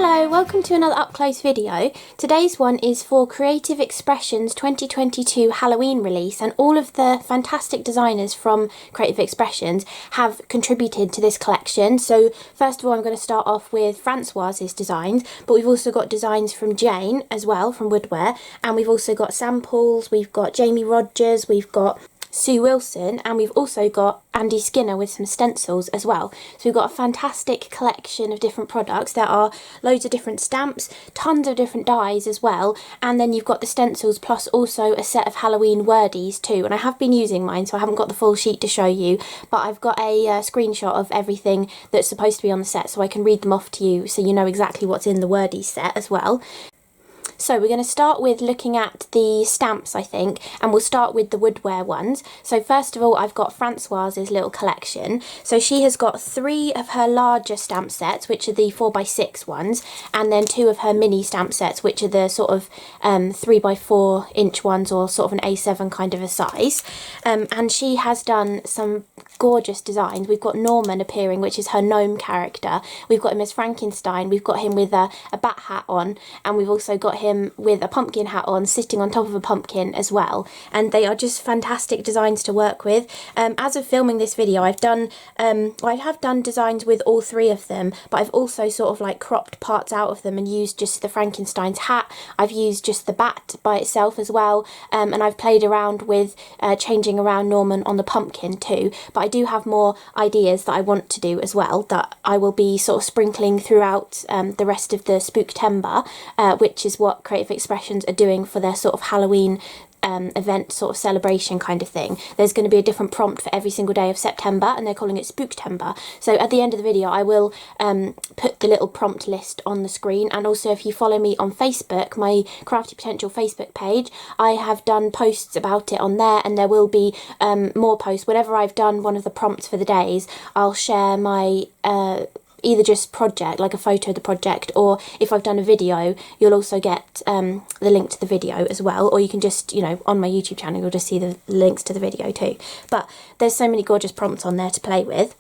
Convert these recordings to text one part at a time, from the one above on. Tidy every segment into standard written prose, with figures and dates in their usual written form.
Hello, welcome to another up close video. Today's one is for Creative Expressions 2022 Halloween release, and all of the fantastic designers from Creative Expressions have contributed to this collection. So first of all, I'm going to start off with Francoise's designs, but we've also got designs from Jane as well from Woodwear, and we've also got samples, we've got Jamie Rodgers, we've got Sue Wilson, and we've also got Andy Skinner with some stencils as well. So we've got a fantastic collection of different products. There are loads of different stamps, tons of different dies as well, and then you've got the stencils plus also a set of Halloween wordies too. And I have been using mine, so I haven't got the full sheet to show you, but I've got a screenshot of everything that's supposed to be on the set, so I can read them off to you so you know exactly what's in the wordies set as well. So we're going to start with looking at the stamps, I think, and we'll start with the Woodwear ones. So first of all, I've got Francoise's little collection. So she has got 3 of her larger stamp sets, which are the 4x6 ones, and then 2 of her mini stamp sets, which are the sort of 3x4 inch ones, or sort of an A7 kind of a size. And she has done some gorgeous designs. We've got Norman appearing, which is her gnome character. We've got him as Frankenstein. We've got him with a bat hat on, and we've also got him with a pumpkin hat on, sitting on top of a pumpkin as well. And they are just fantastic designs to work with. As of filming this video, I have done designs with all 3 of them, but I've also sort of like cropped parts out of them and used just the Frankenstein's hat. I've used just the bat by itself as well, and I've played around with changing around Norman on the pumpkin too. But I do have more ideas that I want to do as well, that I will be sort of sprinkling throughout the rest of the Spooktember, which is what Creative Expressions are doing for their sort of Halloween event sort of celebration kind of thing. There's going to be a different prompt for every single day of September, and they're calling it Spooktember. So at the end of the video I will put the little prompt list on the screen, and also if you follow me on Facebook, my CRaFTi Potential Facebook page, I have done posts about it on there, and there will be more posts. Whenever I've done one of the prompts for the days, I'll share my either just project, like a photo of the project, or if I've done a video, you'll also get the link to the video as well, or you can just, you know, on my YouTube channel, you'll just see the links to the video too. But there's so many gorgeous prompts on there to play with.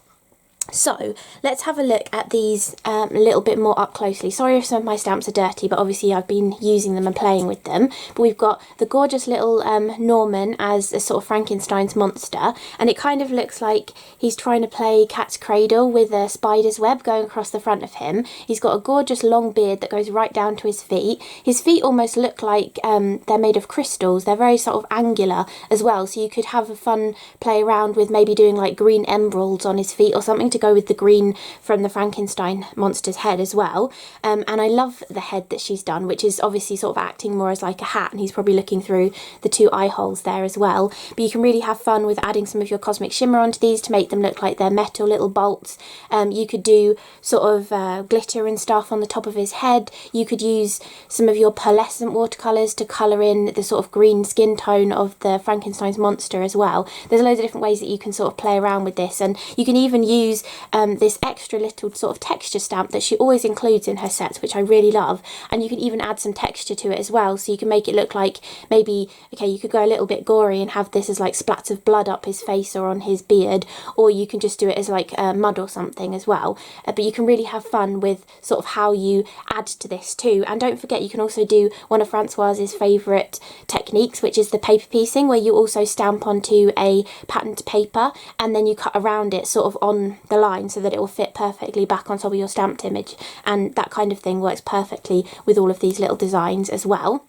So let's have a look at these a little bit more up closely. Sorry if some of my stamps are dirty, but obviously I've been using them and playing with them. But we've got the gorgeous little Norman as a sort of Frankenstein's monster, and it kind of looks like he's trying to play cat's cradle with a spider's web going across the front of him. He's got a gorgeous long beard that goes right down to his feet. His feet almost look like they're made of crystals. They're very sort of angular as well, so you could have a fun play around with maybe doing like green emeralds on his feet or something to go with the green from the Frankenstein monster's head as well. And I love the head that she's done, which is obviously sort of acting more as like a hat, and he's probably looking through the 2 eye holes there as well. But you can really have fun with adding some of your cosmic shimmer onto these to make them look like they're metal little bolts. You could do sort of glitter and stuff on the top of his head. You could use some of your pearlescent watercolours to colour in the sort of green skin tone of the Frankenstein's monster as well. There's loads of different ways that you can sort of play around with this, and you can even use this extra little sort of texture stamp that she always includes in her sets, which I really love, and you can even add some texture to it as well, so you can make it look like maybe, okay, you could go a little bit gory and have this as like splats of blood up his face or on his beard, or you can just do it as like mud or something as well. But you can really have fun with sort of how you add to this too. And don't forget, you can also do one of Francoise's favourite techniques, which is the paper piecing, where you also stamp onto a patterned paper and then you cut around it sort of on the line so that it will fit perfectly back on top of your stamped image, and that kind of thing works perfectly with all of these little designs as well.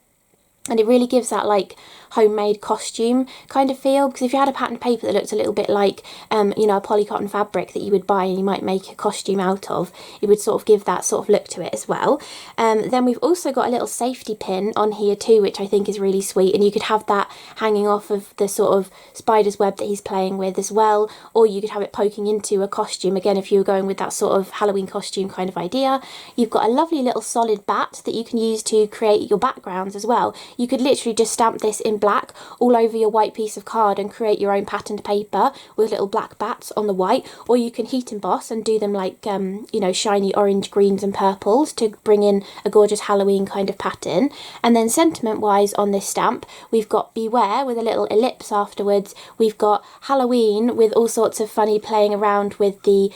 And it really gives that like homemade costume kind of feel, because if you had a patterned paper that looked a little bit like you know, a polycotton fabric that you would buy and you might make a costume out of, it would sort of give that sort of look to it as well. Then we've also got a little safety pin on here too, which I think is really sweet, and you could have that hanging off of the sort of spider's web that he's playing with as well, or you could have it poking into a costume, again if you were going with that sort of Halloween costume kind of idea. You've got a lovely little solid bat that you can use to create your backgrounds as well. you could literally just stamp this in black all over your white piece of card and create your own patterned paper with little black bats on the white, or you can heat emboss and do them like, you know, shiny orange, greens and purples to bring in a gorgeous Halloween kind of pattern. And then sentiment wise on this stamp, we've got beware with a little ellipse afterwards. We've got Halloween with all sorts of funny playing around with the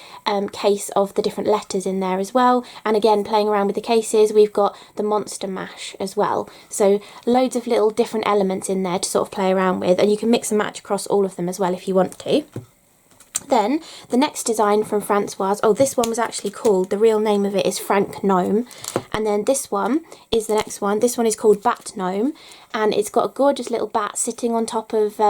case of the different letters in there as well. And again, playing around with the cases, we've got the monster mash as well. So loads of little different elements in there to sort of play around with, and you can mix and match across all of them as well if you want to. Then the next design from Francoise, oh, this one was actually called, the real name of it is Frank Gnome, and then this one is the next one. This one is called Bat Gnome, and it's got a gorgeous little bat sitting on top of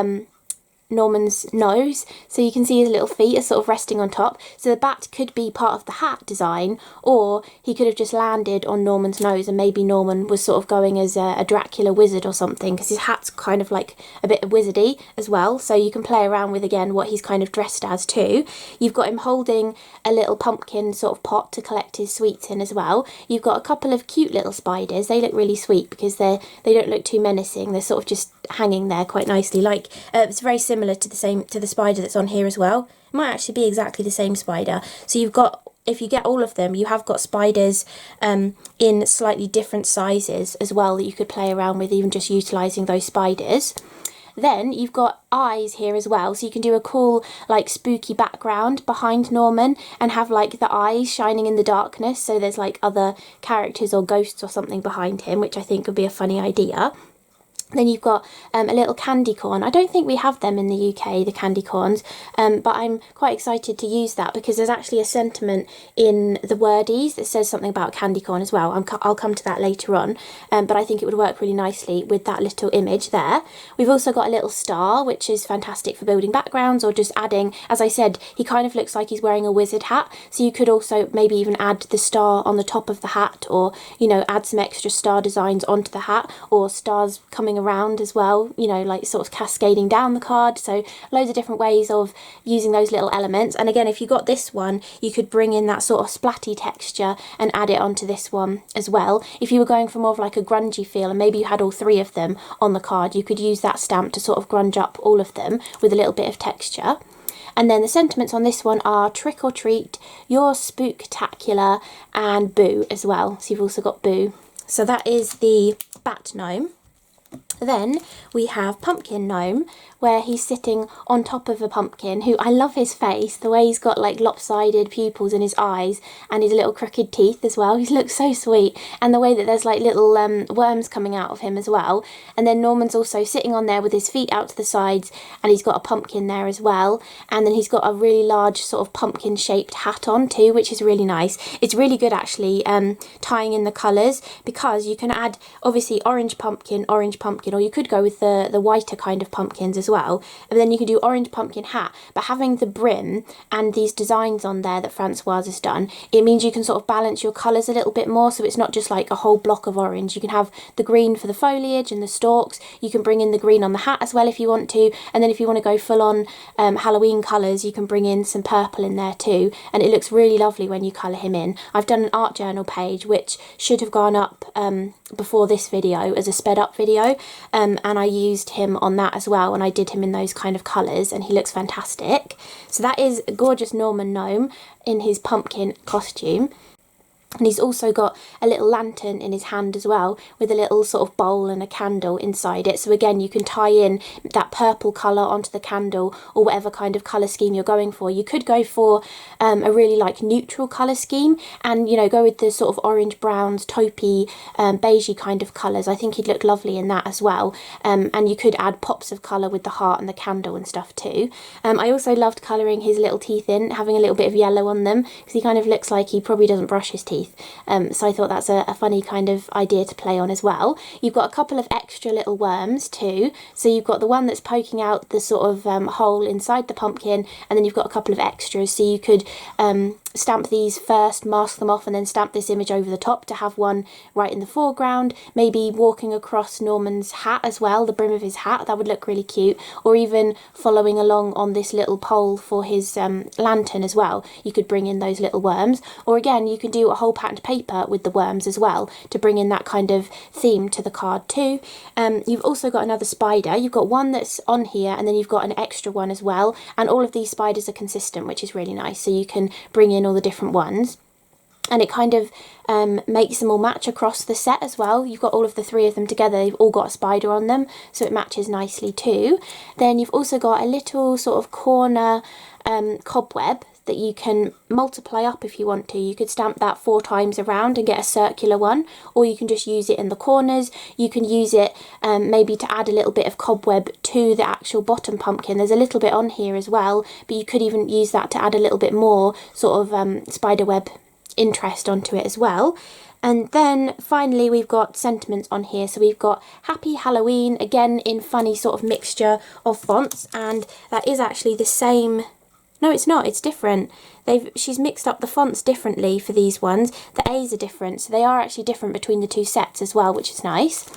Norman's nose, so you can see his little feet are sort of resting on top. So the bat could be part of the hat design, or he could have just landed on Norman's nose and maybe Norman was sort of going as a Dracula wizard or something, because his hat's kind of like a bit wizardy as well, so you can play around with again what he's kind of dressed as too. You've got him holding a little pumpkin sort of pot to collect his sweets in as well. You've got a couple of cute little spiders. They look really sweet because they don't look too menacing. They're sort of just hanging there quite nicely, like it's very similar to the spider that's on here as well. It might actually be exactly the same spider. So you've got, if you get all of them, you have got spiders in slightly different sizes as well that you could play around with, even just utilising those spiders. Then you've got eyes here as well, so you can do a cool like spooky background behind Norman and have like the eyes shining in the darkness, so there's like other characters or ghosts or something behind him, which I think would be a funny idea. Then you've got a little candy corn. I don't think we have them in the UK, the candy corns, but I'm quite excited to use that because there's actually a sentiment in the wordies that says something about candy corn as well. I'll come to that later on, but I think it would work really nicely with that little image there. We've also got a little star, which is fantastic for building backgrounds or just adding, as I said, he kind of looks like he's wearing a wizard hat, so you could also maybe even add the star on the top of the hat, or, you know, add some extra star designs onto the hat, or stars coming around as well, you know, like sort of cascading down the card. So loads of different ways of using those little elements. And again, if you got this one, you could bring in that sort of splatty texture and add it onto this one as well. If you were going for more of like a grungy feel and maybe you had all three of them on the card, you could use that stamp to sort of grunge up all of them with a little bit of texture. And then the sentiments on this one are trick or treat, you're spooktacular, and boo as well. So you've also got boo. So that is the bat gnome. Then we have Pumpkin Gnome, where he's sitting on top of a pumpkin, who I love his face, the way he's got like lopsided pupils in his eyes and his little crooked teeth as well. He looks so sweet, and the way that there's like little worms coming out of him as well. And then Norman's also sitting on there with his feet out to the sides, and he's got a pumpkin there as well. And then he's got a really large sort of pumpkin shaped hat on too, which is really nice. It's really good actually tying in the colours, because you can add obviously orange pumpkin, or you could go with the whiter kind of pumpkins as well, and then you can do orange pumpkin hat. But having the brim and these designs on there that Francoise has done, it means you can sort of balance your colours a little bit more, so it's not just like a whole block of orange. You can have the green for the foliage and the stalks, you can bring in the green on the hat as well if you want to, and then if you want to go full on Halloween colours, you can bring in some purple in there too, and it looks really lovely when you colour him in. I've done an art journal page which should have gone up before this video as a sped up video, and I used him on that as well, and I did him in those kind of colours, and he looks fantastic. So that is a gorgeous Norman gnome in his pumpkin costume. And he's also got a little lantern in his hand as well, with a little sort of bowl and a candle inside it. So again, you can tie in that purple colour onto the candle, or whatever kind of colour scheme you're going for. You could go for a really like neutral colour scheme, and you know, go with the sort of orange, browns, taupey, beigey kind of colours. I think he'd look lovely in that as well. And you could add pops of colour with the heart and the candle and stuff too. I also loved colouring his little teeth in, having a little bit of yellow on them, because he kind of looks like he probably doesn't brush his teeth. So I thought that's a funny kind of idea to play on as well. You've got a couple of extra little worms too. So you've got the one that's poking out the sort of hole inside the pumpkin, and then you've got a couple of extras. So you could stamp these first, mask them off, and then stamp this image over the top to have one right in the foreground. Maybe walking across Norman's hat as well, the brim of his hat, that would look really cute. Or even following along on this little pole for his lantern as well. You could bring in those little worms. Or again, you can do a whole patterned paper with the worms as well to bring in that kind of theme to the card too. You've also got another spider. You've got one that's on here, and then you've got an extra one as well. And all of these spiders are consistent, which is really nice. So you can bring in all the different ones, and it kind of makes them all match across the set as well. You've got all of the three of them together, they've all got a spider on them, so it matches nicely too. Then you've also got a little sort of corner cobweb that you can multiply up if you want to. You could stamp that 4 times around and get a circular one, or you can just use it in the corners. You can use it maybe to add a little bit of cobweb to the actual bottom pumpkin. There's a little bit on here as well, but you could even use that to add a little bit more sort of spiderweb interest onto it as well. And then finally we've got sentiments on here. So we've got Happy Halloween, again in funny sort of mixture of fonts, and that is actually the same. No, it's not, it's different. She's mixed up the fonts differently for these ones. The A's are different, so they are actually different between the two sets as well, which is nice.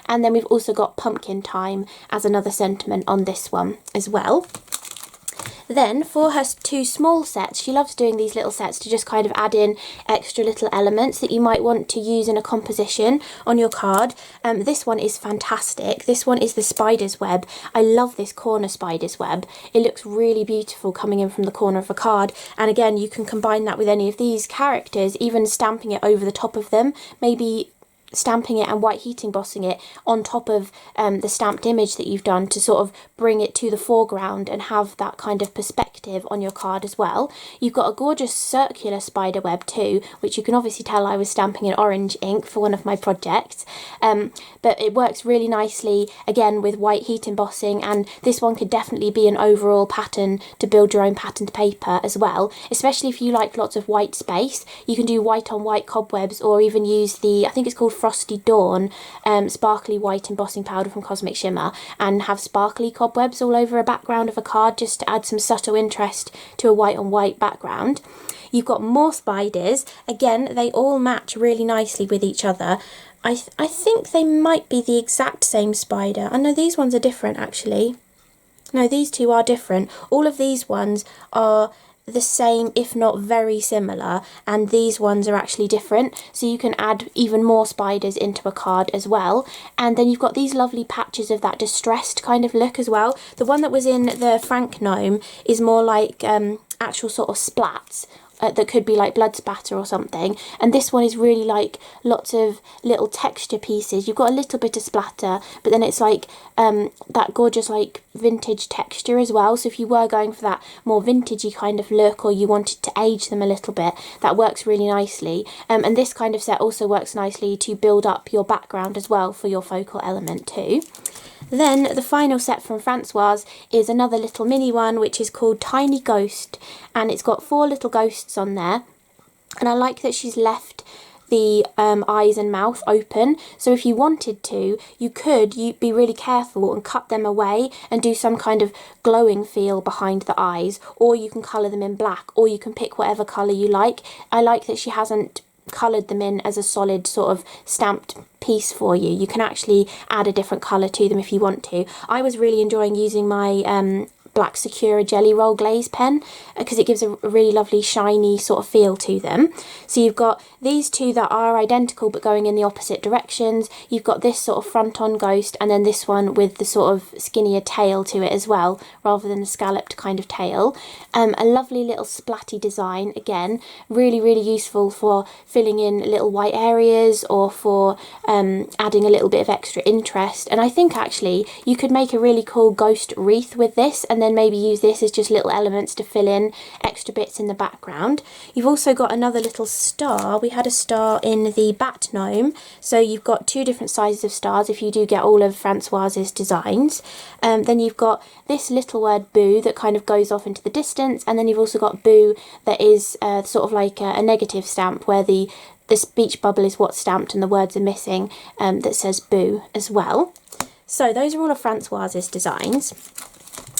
And then we've also got Pumpkin Time as another sentiment on this one as well. Then for her 2 small sets, she loves doing these little sets to just kind of add in extra little elements that you might want to use in a composition on your card. This one is fantastic. This one is the spider's web. I love this corner spider's web. It looks really beautiful coming in from the corner of a card. And again, you can combine that with any of these characters, even stamping it over the top of them, maybe stamping it and white heat embossing it on top of the stamped image that you've done to sort of bring it to the foreground and have that kind of perspective on your card as well. You've got a gorgeous circular spider web too, which you can obviously tell I was stamping in orange ink for one of my projects, but it works really nicely again with white heat embossing, and this one could definitely be an overall pattern to build your own patterned paper as well, especially if you like lots of white space. You can do white on white cobwebs, or even use the, I think it's called Frosty Dawn sparkly white embossing powder from Cosmic Shimmer, and have sparkly cobwebs all over a background of a card just to add some subtle interest to a white on white background. You've got more spiders. Again, they all match really nicely with each other. I think they might be the exact same spider. I know these ones are different actually. No, these two are different. All of these ones are the same, if not very similar, and these ones are actually different, so you can add even more spiders into a card as well. And then you've got these lovely patches of that distressed kind of look as well. The one that was in the Frank gnome is more like actual sort of splats that could be like blood spatter or something, and this one is really like lots of little texture pieces. You've got a little bit of splatter, but then it's like that gorgeous like vintage texture as well. So if you were going for that more vintagey kind of look, or you wanted to age them a little bit, that works really nicely. And this kind of set also works nicely to build up your background as well for your focal element too. Then the final set from Francoise is another little mini one, which is called Tiny Ghost, and it's got 4 little ghosts on there, and I like that she's left the eyes and mouth open, so if you wanted to, you could be really careful and cut them away and do some kind of glowing feel behind the eyes, or you can colour them in black, or you can pick whatever colour you like. I like that she hasn't coloured them in as a solid sort of stamped piece for you. You can actually add a different colour to them if you want to. I was really enjoying using my black Sakura Jelly Roll glaze pen because it gives a really lovely shiny sort of feel to them. So you've got these two that are identical but going in the opposite directions. You've got this sort of front on ghost, and then this one with the sort of skinnier tail to it as well, rather than the scalloped kind of tail. A lovely little splatty design, again, really useful for filling in little white areas, or for adding a little bit of extra interest. And I think actually you could make a really cool ghost wreath with this, and then maybe use this as just little elements to fill in extra bits in the background. You've also got another little star. We had a star in the Bat Gnome, so you've got 2 different sizes of stars if you do get all of Francoise's designs. Then you've got this little word boo that kind of goes off into the distance, and then you've also got boo that is sort of like a negative stamp where the speech bubble is what's stamped and the words are missing, that says boo as well. So those are all of Francoise's designs.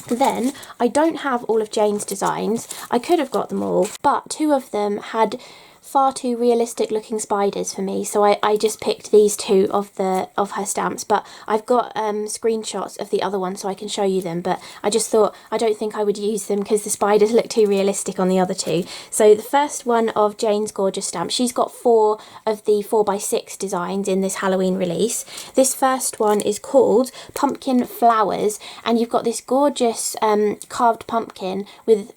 Then, I don't have all of Jane's designs. I could have got them all, but 2 of them had far too realistic looking spiders for me, so I just picked these 2 of her stamps. But I've got screenshots of the other one so I can show you them, but I just thought I don't think I would use them because the spiders look too realistic on the other 2. So the first one of Jane's gorgeous stamp, she's got 4 of the 4x6 designs in this Halloween release. This first one is called Pumpkin Flowers, and you've got this gorgeous carved pumpkin with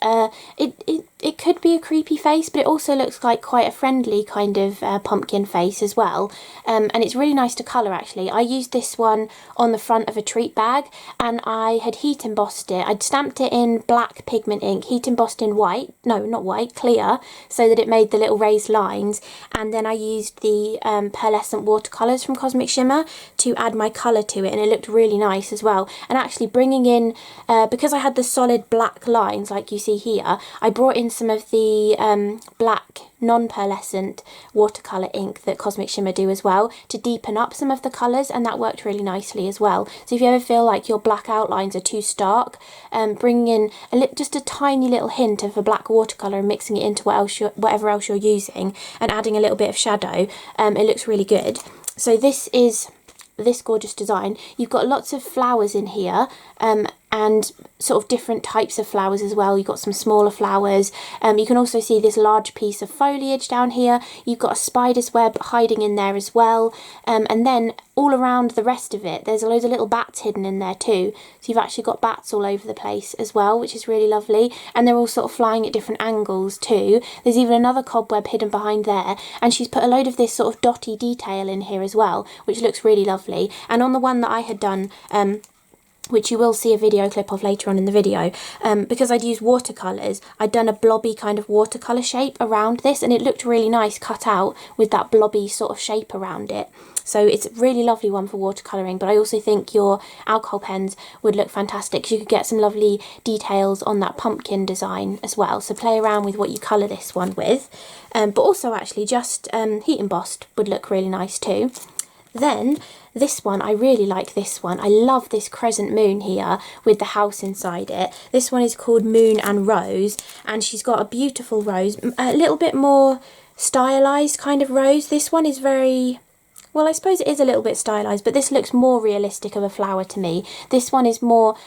it could be a creepy face, but it also looks like quite a friendly kind of pumpkin face as well. And it's really nice to colour, actually. I used this one on the front of a treat bag, and I had heat embossed it. I'd stamped it in black pigment ink, heat embossed in white, no, not white, clear, so that it made the little raised lines. And then I used the pearlescent watercolours from Cosmic Shimmer to add my colour to it, and it looked really nice as well. And actually bringing in, because I had the solid black lines like you see here, I brought in some of the black non-pearlescent watercolour ink that Cosmic Shimmer do as well to deepen up some of the colours, and that worked really nicely as well. So if you ever feel like your black outlines are too stark, bringing in just a tiny little hint of a black watercolour and mixing it into whatever else you're using and adding a little bit of shadow, it looks really good. So this is this gorgeous design. You've got lots of flowers in here, and sort of different types of flowers as well. You've got some smaller flowers. You can also see this large piece of foliage down here. You've got a spider's web hiding in there as well. And then all around the rest of it, there's loads of little bats hidden in there too. So you've actually got bats all over the place as well, which is really lovely. And they're all sort of flying at different angles too. There's even another cobweb hidden behind there. And she's put a load of this sort of dotty detail in here as well, which looks really lovely. And on the one that I had done, which you will see a video clip of later on in the video, because I'd used watercolours, I'd done a blobby kind of watercolour shape around this, and it looked really nice cut out with that blobby sort of shape around it. So it's a really lovely one for watercolouring, but I also think your alcohol pens would look fantastic because you could get some lovely details on that pumpkin design as well. So play around with what you colour this one with, but also actually just heat embossed would look really nice too. Then this one, I really like this one. I love this crescent moon here with the house inside it. This one is called Moon and Rose, and she's got a beautiful rose, a little bit more stylised kind of rose. This one is very, well, I suppose it is a little bit stylised, but this looks more realistic of a flower to me. This one is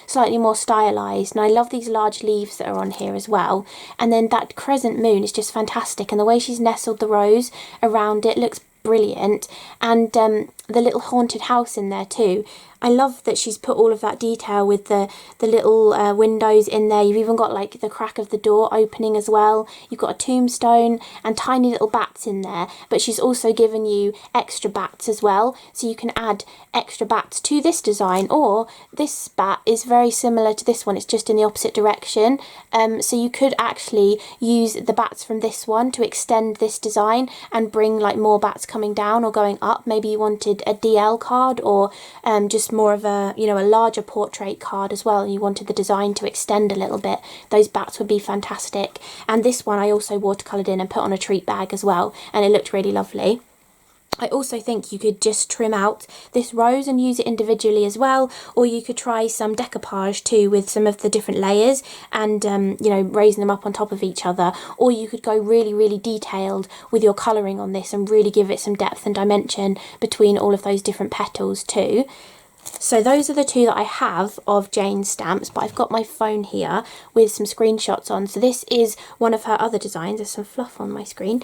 slightly more stylised, and I love these large leaves that are on here as well. And then that crescent moon is just fantastic, and the way she's nestled the rose around it looks brilliant. And the little haunted house in there too. I love that she's put all of that detail with the little windows in there. You've even got like the crack of the door opening as well. You've got a tombstone and tiny little bats in there, but she's also given you extra bats as well, so you can add extra bats to this design. Or this bat is very similar to this one, it's just in the opposite direction, so you could actually use the bats from this one to extend this design and bring like more bats coming down or going up. Maybe you wanted a DL card, or just more of a, you know, a larger portrait card as well, and you wanted the design to extend a little bit. Those bats would be fantastic. And this one I also watercoloured in and put on a treat bag as well, and it looked really lovely. I also think you could just trim out this rose and use it individually as well, or you could try some decoupage too with some of the different layers and you know, raising them up on top of each other. Or you could go really detailed with your colouring on this and really give it some depth and dimension between all of those different petals too. So those are the 2 that I have of Jane's stamps, but I've got my phone here with some screenshots on. So this is one of her other designs. There's some fluff on my screen.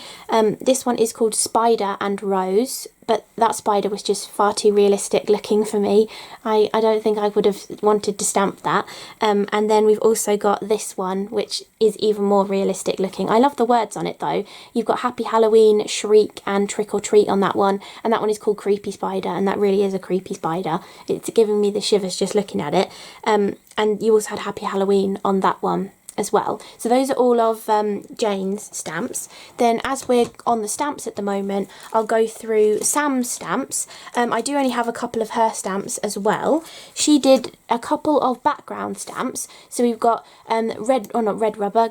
This one is called Spider and Rose, but that spider was just far too realistic looking for me. I don't think I would have wanted to stamp that. And then we've also got this one, which is even more realistic looking. I love the words on it though. You've got Happy Halloween, Shriek and Trick or Treat on that one, and that one is called Creepy Spider, and that really is a creepy spider. It's giving me the shivers just looking at it. And you also had Happy Halloween on that one. as well. So those are all of Jane's stamps. Then as we're on the stamps at the moment, I'll go through Sam's stamps. I do only have a couple of her stamps as well. She did a couple of background stamps. So we've got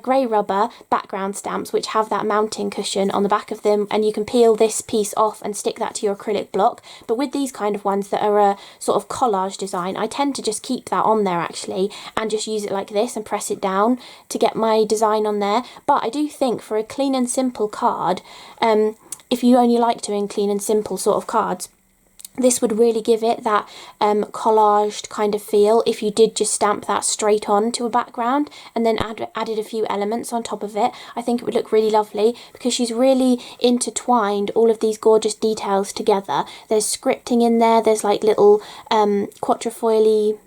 grey rubber background stamps, which have that mounting cushion on the back of them, and you can peel this piece off and stick that to your acrylic block. But with these kind of ones that are a sort of collage design, I tend to just keep that on there actually and just use it like this and press it down to get my design on there. But I do think for a clean and simple card, if you only like doing clean and simple sort of cards, this would really give it that collaged kind of feel if you did just stamp that straight on to a background and then added a few elements on top of it. I think it would look really lovely because she's really intertwined all of these gorgeous details together. There's scripting in there, there's like little quatrefoily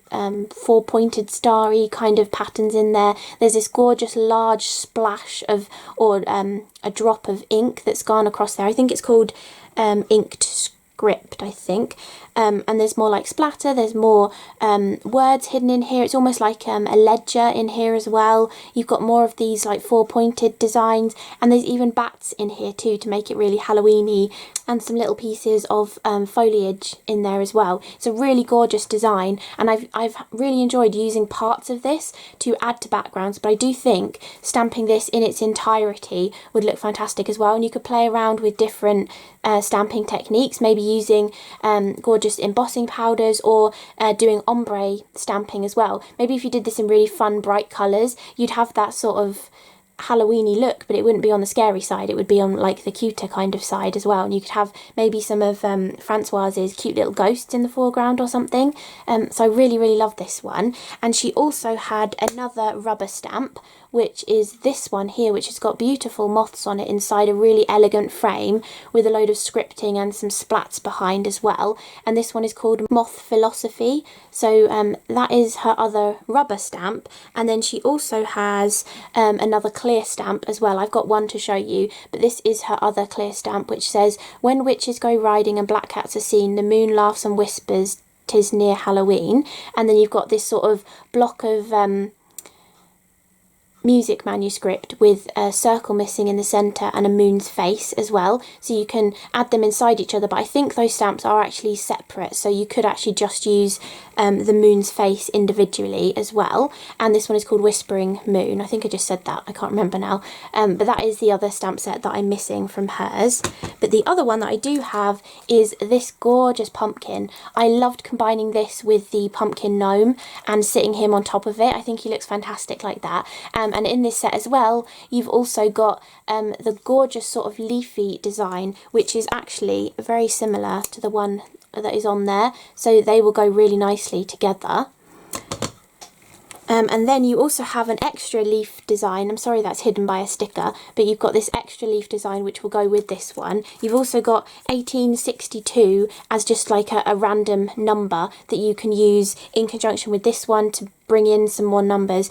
four-pointed starry kind of patterns in there. There's this gorgeous large splash of, or a drop of ink that's gone across there. I think it's called inked script, I think. And there's more like splatter, there's more words hidden in here. It's almost like a ledger in here as well. You've got more of these like four-pointed designs, and there's even bats in here too to make it really Halloweeny, and some little pieces of foliage in there as well. It's a really gorgeous design, and I've really enjoyed using parts of this to add to backgrounds, but I do think stamping this in its entirety would look fantastic as well. And you could play around with different stamping techniques, maybe using gorgeous embossing powders, or doing ombre stamping as well. Maybe if you did this in really fun bright colours, you'd have that sort of Halloweeny look, but it wouldn't be on the scary side, it would be on like the cuter kind of side as well. And you could have maybe some of Francoise's cute little ghosts in the foreground or something. So I really love this one. And she also had another rubber stamp, which is this one here, which has got beautiful moths on it inside a really elegant frame with a load of scripting and some splats behind as well. And this one is called Moth Philosophy. So that is her other rubber stamp. And then she also has another clear stamp as well. I've got one to show you, but this is her other clear stamp, which says, "When witches go riding and black cats are seen, the moon laughs and whispers, 'tis near Halloween." And then you've got this sort of block of music manuscript with a circle missing in the centre and a moon's face as well, so you can add them inside each other. But I think those stamps are actually separate, so you could actually just use the moon's face individually as well. And this one is called Whispering Moon. I think I just said that, I can't remember now. But that is the other stamp set that I'm missing from hers. But the other one that I do have is this gorgeous pumpkin. I loved combining this with the pumpkin gnome and sitting him on top of it. I think he looks fantastic like that. And in this set as well, you've also got the gorgeous sort of leafy design, which is actually very similar to the one that is on there. So they will go really nicely together. And then you also have an extra leaf design. I'm sorry that's hidden by a sticker, but you've got this extra leaf design which will go with this one. You've also got 1862 as just like a random number that you can use in conjunction with this one to bring in some more numbers.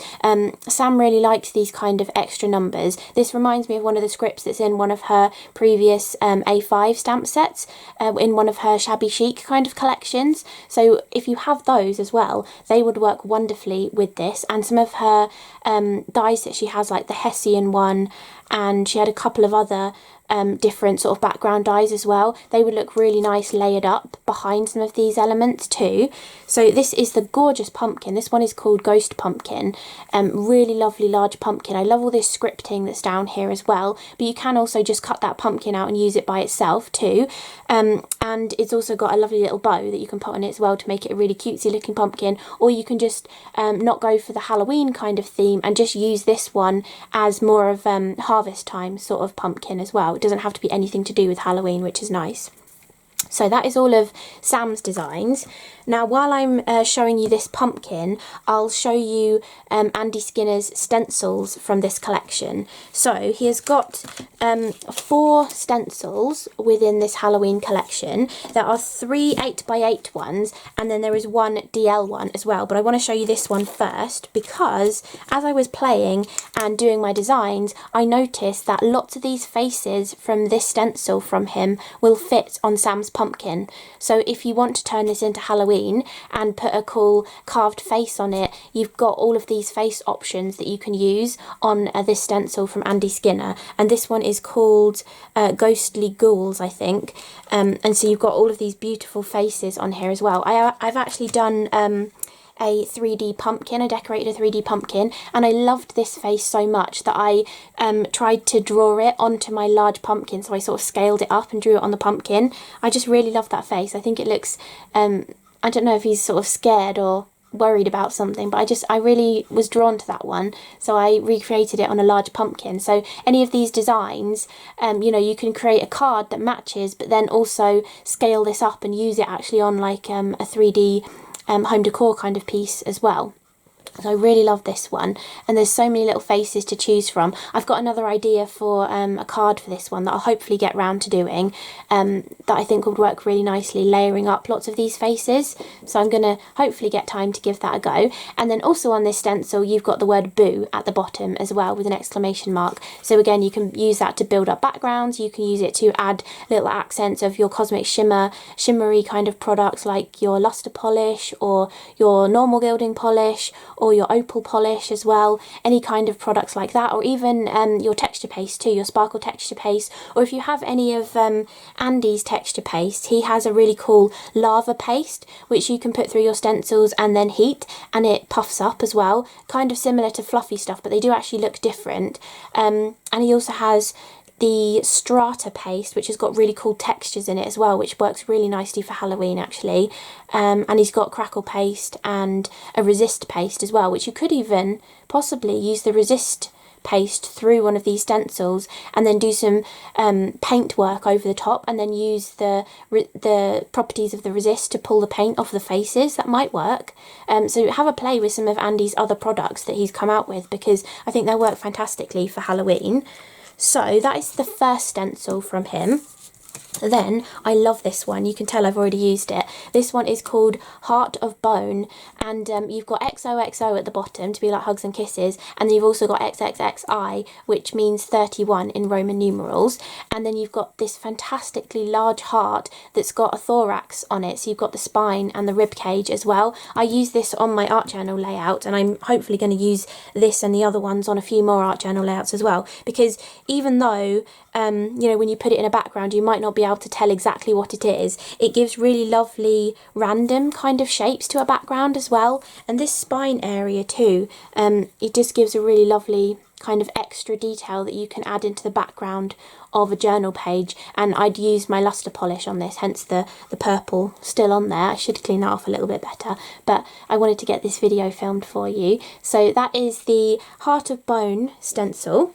Sam really likes these kind of extra numbers. This reminds me of one of the scripts that's in one of her previous A5 stamp sets, in one of her shabby chic kind of collections. So if you have those as well, they would work wonderfully with this. And some of her dies that she has, like the Hessian one, and she had a couple of other different sort of background dies as well. They would look really nice layered up behind some of these elements too. So this is the gorgeous pumpkin. This one is called Ghost Pumpkin. Really lovely large pumpkin. I love all this scripting that's down here as well, but you can also just cut that pumpkin out and use it by itself too. And it's also got a lovely little bow that you can put on it as well to make it a really cutesy looking pumpkin. Or you can just not go for the Halloween kind of theme and just use this one as more of harvest time sort of pumpkin as well. It doesn't have to be anything to do with Halloween, which is nice. So that is all of Sam's designs. Now, while I'm showing you this pumpkin, I'll show you Andy Skinner's stencils from this collection. So he has got 4 stencils within this Halloween collection. There are 3 8x8 ones, and then there is one DL one as well. But I want to show you this one first because as I was playing and doing my designs, I noticed that lots of these faces from this stencil from him will fit on Sam's Christmas pumpkin. So if you want to turn this into Halloween and put a cool carved face on it, you've got all of these face options that you can use on this stencil from Andy Skinner. And this one is called Ghostly Ghouls, I think. And so you've got all of these beautiful faces on here as well. I've actually done a 3D pumpkin. I decorated a 3D pumpkin, and I loved this face so much that I tried to draw it onto my large pumpkin. So I sort of scaled it up and drew it on the pumpkin. I just really love that face. I think it looks, I don't know if he's sort of scared or worried about something, but I really was drawn to that one, so I recreated it on a large pumpkin. So any of these designs, you know, you can create a card that matches, but then also scale this up and use it actually on like a 3D home decor kind of piece as well. So I really love this one, and there's so many little faces to choose from. I've got another idea for a card for this one that I'll hopefully get round to doing, that I think would work really nicely, layering up lots of these faces. So I'm going to hopefully get time to give that a go. And then also on this stencil you've got the word boo at the bottom as well with an exclamation mark. So again, you can use that to build up backgrounds, you can use it to add little accents of your cosmic shimmery kind of products like your luster polish or your normal gilding polish or your opal polish as well, any kind of products like that, or even your texture paste too, your sparkle texture paste. Or if you have any of Andy's texture paste, he has a really cool lava paste which you can put through your stencils and then heat, and it puffs up as well, kind of similar to fluffy stuff, but they do actually look different. And he also has the strata paste, which has got really cool textures in it as well, which works really nicely for Halloween actually. And he's got crackle paste and a resist paste as well, which you could even possibly use the resist paste through one of these stencils and then do some paint work over the top, and then use the properties of the resist to pull the paint off the faces. That might work. So have a play with some of Andy's other products that he's come out with, because I think they'll work fantastically for Halloween. So that is the first stencil from him. Then I love this one. You can tell I've already used it. This one is called Heart of Bone, and you've got XOXO at the bottom to be like hugs and kisses, and then you've also got XXXI, which means 31 in Roman numerals, and then you've got this fantastically large heart that's got a thorax on it, so you've got the spine and the rib cage as well. I use this on my art journal layout, and I'm hopefully going to use this and the other ones on a few more art journal layouts as well, because even though you know, when you put it in a background you might not be able to tell exactly what it is, it gives really lovely random kind of shapes to a background as well. And this spine area too, it just gives a really lovely kind of extra detail that you can add into the background of a journal page. And I'd use my luster polish on this, hence the purple still on there. I should clean that off a little bit better, but I wanted to get this video filmed for you. So that is the Heart of Bone stencil.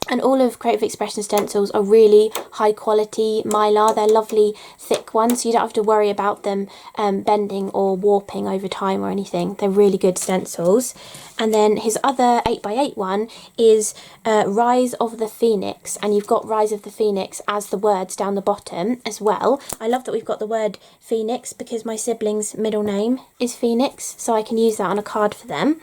And all of Creative Expression stencils are really high quality mylar. They're lovely thick ones, so you don't have to worry about them bending or warping over time or anything. They're really good stencils. And then his other 8x8 one is Rise of the Phoenix, and you've got Rise of the Phoenix as the words down the bottom as well. I love that we've got the word Phoenix because my sibling's middle name is Phoenix, so I can use that on a card for them.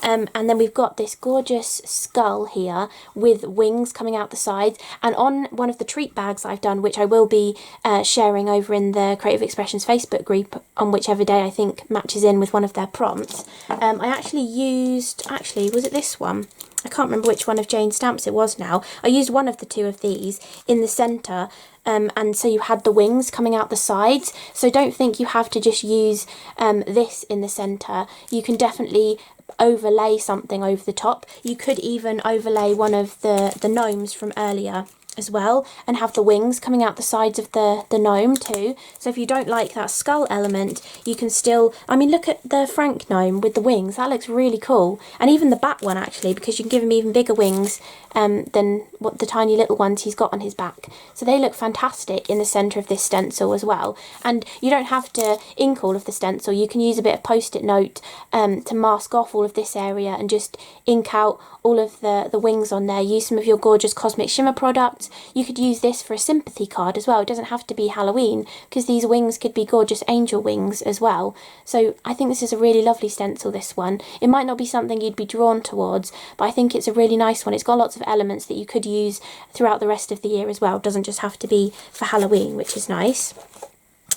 And then we've got this gorgeous skull here with wings coming out the sides, and on one of the treat bags I've done, which I will be sharing over in the Creative Expressions Facebook group on whichever day I think matches in with one of their prompts, I actually used, was it this one? I can't remember which one of Jane's stamps it was now. I used one of the two of these in the centre, and so you had the wings coming out the sides. So don't think you have to just use this in the centre. You can definitely overlay something over the top. You could even overlay one of the gnomes from earlier as well and have the wings coming out the sides of the gnome too. So if you don't like that skull element, you can still, I mean, look at the Frank gnome with the wings. That looks really cool. And even the bat one actually, because you can give him even bigger wings than what the tiny little ones he's got on his back. So they look fantastic in the centre of this stencil as well. And you don't have to ink all of the stencil. You can use a bit of post-it note to mask off all of this area and just ink out all of the wings on there. Use some of your gorgeous Cosmic Shimmer products fact, you could use this for a sympathy card as well. It doesn't have to be Halloween, because these wings could be gorgeous angel wings as well. So I think this is a really lovely stencil, this one. It might not be something you'd be drawn towards, but I think it's a really nice one. It's got lots of elements that you could use throughout the rest of the year as well. It doesn't just have to be for Halloween, which is nice.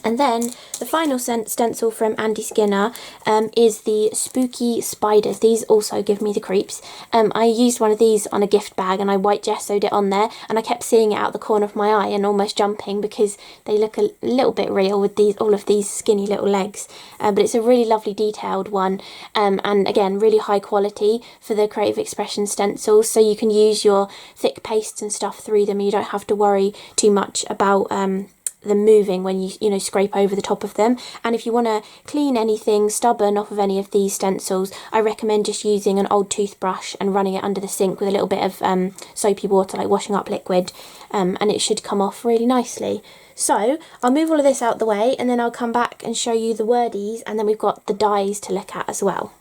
And then the final stencil from Andy Skinner is the Spooky Spiders. These also give me the creeps. I used one of these on a gift bag and I white gessoed it on there, and I kept seeing it out the corner of my eye and almost jumping because they look a little bit real with all of these skinny little legs. But it's a really lovely detailed one, and again really high quality for the Creative Expression stencils, so you can use your thick pastes and stuff through them. You don't have to worry too much about them moving when you scrape over the top of them. And if you want to clean anything stubborn off of any of these stencils, I recommend just using an old toothbrush and running it under the sink with a little bit of soapy water, like washing up liquid, and it should come off really nicely. So I'll move all of this out the way, and then I'll come back and show you the wordies, and then we've got the dies to look at as well.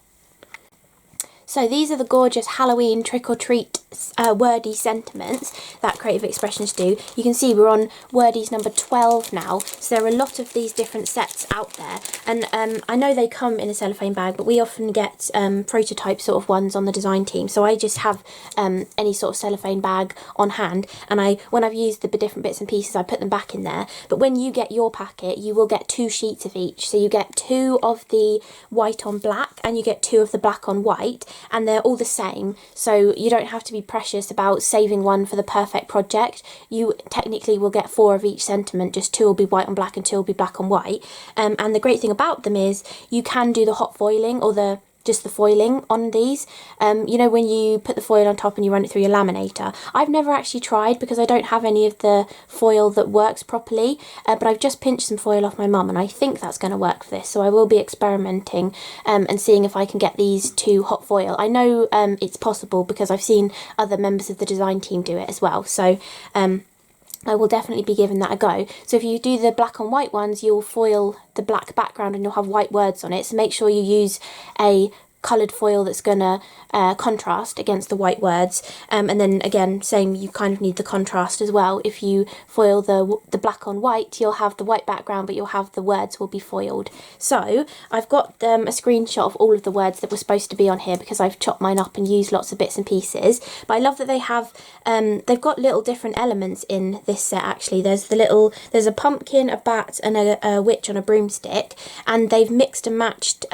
So these are the gorgeous Halloween trick-or-treat wordie sentiments that Creative Expressions do. You can see we're on wordies number 12 now, so there are a lot of these different sets out there. And I know they come in a cellophane bag, but we often get prototype sort of ones on the design team. So I just have any sort of cellophane bag on hand, and when I've used the different bits and pieces, I put them back in there. But when you get your packet, you will get 2 sheets of each. So you get 2 of the white on black, and you get 2 of the black on white. And they're all the same, so you don't have to be precious about saving one for the perfect project. You technically will get 4 of each sentiment, just 2 will be white on black and 2 will be black on white. And the great thing about them is you can do the hot foiling or just the foiling on these. You know, when you put the foil on top and you run it through your laminator. I've never actually tried because I don't have any of the foil that works properly, but I've just pinched some foil off my mum and I think that's going to work for this, so I will be experimenting and seeing if I can get these to hot foil. I know it's possible because I've seen other members of the design team do it as well, so I will definitely be giving that a go. So if you do the black on white ones, you'll foil the black background and you'll have white words on it. So make sure you use a coloured foil that's going to contrast against the white words. And then again, same, you kind of need the contrast as well. If you foil the black on white, you'll have the white background, but you'll have the words will be foiled. So I've got a screenshot of all of the words that were supposed to be on here because I've chopped mine up and used lots of bits and pieces. But I love that they have, they've got little different elements in this set actually. There's a pumpkin, a bat and a witch on a broomstick, and they've mixed and matched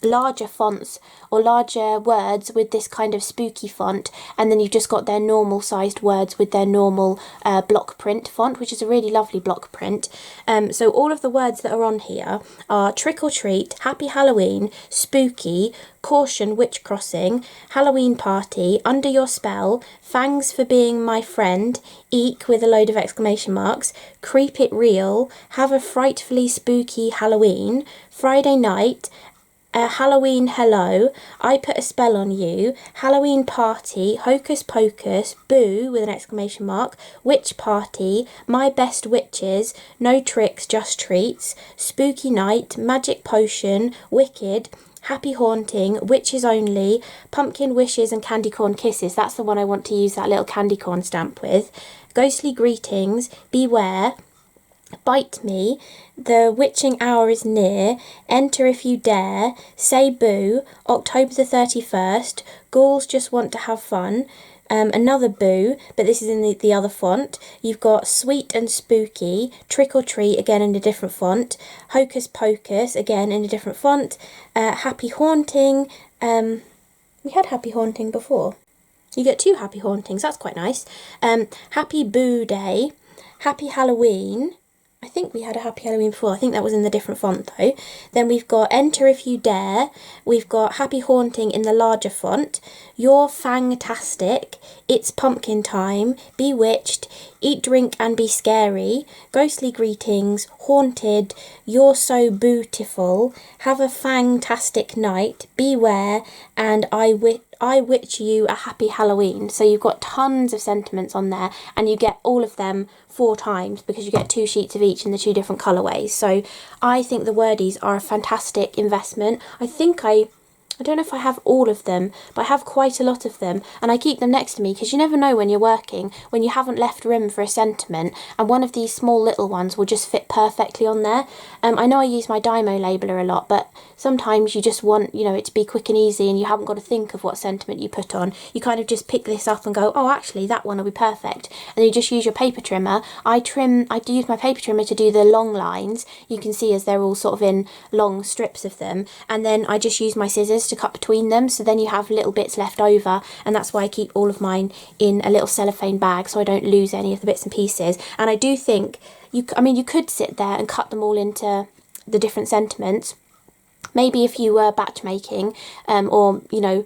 larger fonts or larger words with this kind of spooky font, and then you've just got their normal sized words with their normal block print font, which is a really lovely block print. So all of the words that are on here are trick or treat, happy Halloween, spooky, caution, witch crossing, Halloween party, under your spell, thanks for being my friend, eek with a load of exclamation marks, creep it real, have a frightfully spooky Halloween, Friday night, Halloween hello, I put a spell on you, Halloween party, hocus pocus, boo with an exclamation mark, witch party, my best witches, no tricks just treats, spooky night, magic potion, wicked, happy haunting, witches only, pumpkin wishes and candy corn kisses. That's the one I want to use that little candy corn stamp with. Ghostly greetings, beware, bite me, the witching hour is near, enter if you dare, say boo, October the 31st, ghouls just want to have fun, another boo, but this is in the other font. You've got sweet and spooky, trick or treat, again in a different font, hocus pocus, again in a different font, happy haunting, we had happy haunting before. You get 2 happy hauntings, that's quite nice. Happy boo day, happy Halloween, I think we had a happy Halloween before. I think that was in the different font though. Then we've got enter if you dare. We've got happy haunting in the larger font. You're fantastic. It's pumpkin time. Bewitched. Eat, drink and be scary. Ghostly greetings. Haunted. You're so beautiful. Have a fantastic night. Beware. And I witch you a happy Halloween. So you've got tons of sentiments on there, and you get all of them 4 times because you get 2 sheets of each in the 2 different colourways. So I think the wordies are a fantastic investment. I think I I don't know if I have all of them, but I have quite a lot of them, and I keep them next to me because you never know when you're working, when you haven't left room for a sentiment, and one of these small little ones will just fit perfectly on there. I know I use my Dymo labeler a lot, but sometimes you just want, you know, it to be quick and easy and you haven't got to think of what sentiment you put on. You kind of just pick this up and go, oh, actually that one will be perfect, and you just use your paper trimmer. I do use my paper trimmer to do the long lines, you can see as they're all sort of in long strips of them, and then I just use my scissors to cut between them, so then you have little bits left over, and that's why I keep all of mine in a little cellophane bag so I don't lose any of the bits and pieces. And I do think you could sit there and cut them all into the different sentiments. Maybe if you were batch making, or, you know,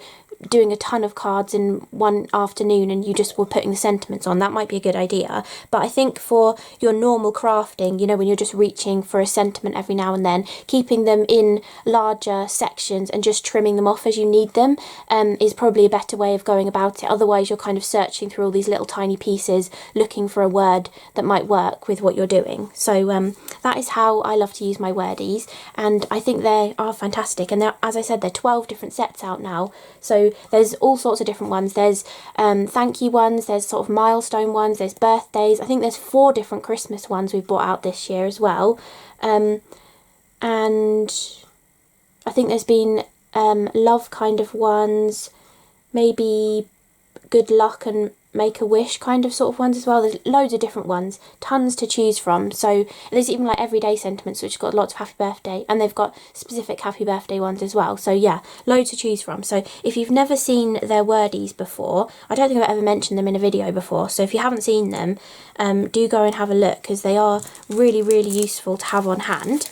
doing a ton of cards in one afternoon and you just were putting the sentiments on, that might be a good idea. But I think for your normal crafting, you know, when you're just reaching for a sentiment every now and then, keeping them in larger sections and just trimming them off as you need them is probably a better way of going about it. Otherwise you're kind of searching through all these little tiny pieces looking for a word that might work with what you're doing. So that is how I love to use my wordies, and I think they are fantastic. And as I said, there are 12 different sets out now, so there's all sorts of different ones. There's thank you ones, there's sort of milestone ones, there's birthdays. I think there's 4 different Christmas ones we've brought out this year as well. And I think there's been love kind of ones, maybe good luck and make a wish kind of sort of ones as well. There's loads of different ones, tons to choose from. So there's even like everyday sentiments which have got lots of happy birthday, and they've got specific happy birthday ones as well. So yeah, loads to choose from. So if you've never seen their wordies before, I don't think I've ever mentioned them in a video before, so if you haven't seen them, do go and have a look, because they are really, really useful to have on hand.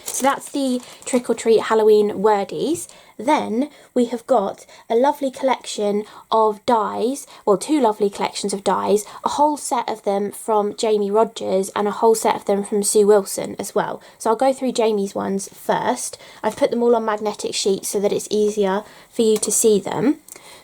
So that's the Trick or Treat Halloween wordies. Then we have got a lovely collection of dies, well, 2 lovely collections of dies, a whole set of them from Jamie Rodgers and a whole set of them from Sue Wilson as well. So I'll go through Jamie's ones first. I've put them all on magnetic sheets so that it's easier for you to see them.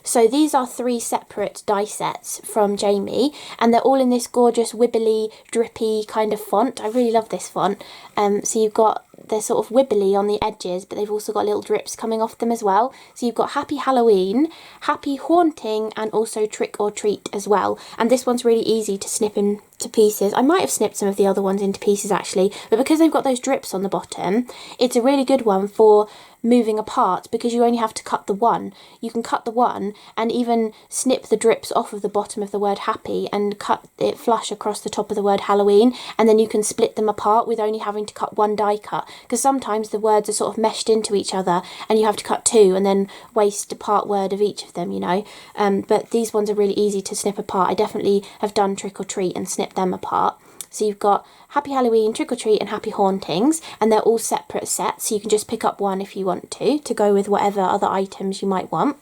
So these are 3 separate die sets from Jamie, and they're all in this gorgeous wibbly, drippy kind of font. I really love this font. So you've got, they're sort of wibbly on the edges, but they've also got little drips coming off them as well. So you've got Happy Halloween, Happy Haunting, and also Trick or Treat as well. And this one's really easy to snip into pieces. I might have snipped some of the other ones into pieces actually, but because they've got those drips on the bottom, it's a really good one for moving apart, because you only have to cut the one. You can cut the one and even snip the drips off of the bottom of the word happy and cut it flush across the top of the word Halloween, and then you can split them apart with only having to cut one die cut, because sometimes the words are sort of meshed into each other and you have to cut 2 and then waste a part word of each of them, you know. But these ones are really easy to snip apart. I definitely have done Trick or Treat and snipped them apart. So you've got Happy Halloween, Trick or Treat and Happy Hauntings, and they're all separate sets, so you can just pick up one if you want to go with whatever other items you might want.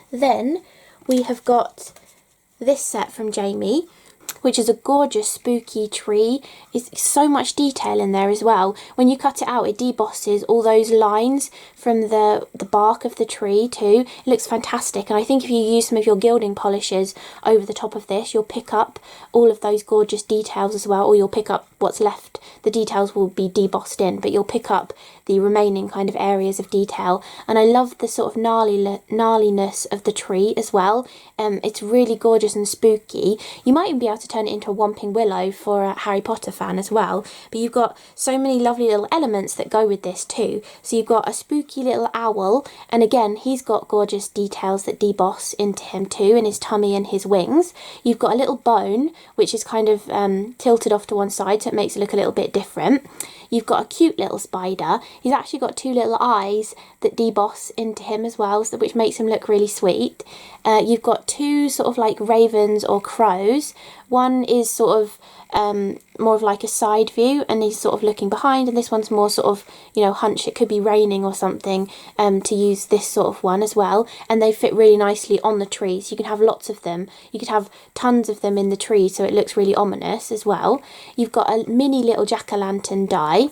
Then we have got this set from Jamie, which is a gorgeous spooky tree. It's so much detail in there as well. When you cut it out, it debosses all those lines from the bark of the tree too. It looks fantastic, and I think if you use some of your gilding polishes over the top of this, you'll pick up all of those gorgeous details as well, or you'll pick up what's left. The details will be debossed in, but you'll pick up the remaining kind of areas of detail. And I love the sort of gnarliness of the tree as well. It's really gorgeous and spooky. You might even be able to turn it into a Whomping Willow for a Harry Potter fan as well. But you've got so many lovely little elements that go with this too. So you've got a spooky little owl, and again, he's got gorgeous details that deboss into him too, in his tummy and his wings. You've got a little bone, which is kind of tilted off to one side, so it makes it look a little bit different. You've got a cute little spider. He's actually got 2 little eyes that deboss into him as well, which makes him look really sweet. You've got 2 sort of like ravens or crows. One is sort of more of like a side view, and he's sort of looking behind, and this one's more sort of, you know, hunched. It could be raining or something, to use this sort of one as well, and they fit really nicely on the tree, so you can have lots of them. You could have tons of them in the tree, so it looks really ominous as well. You've got a mini little jack-o'-lantern die,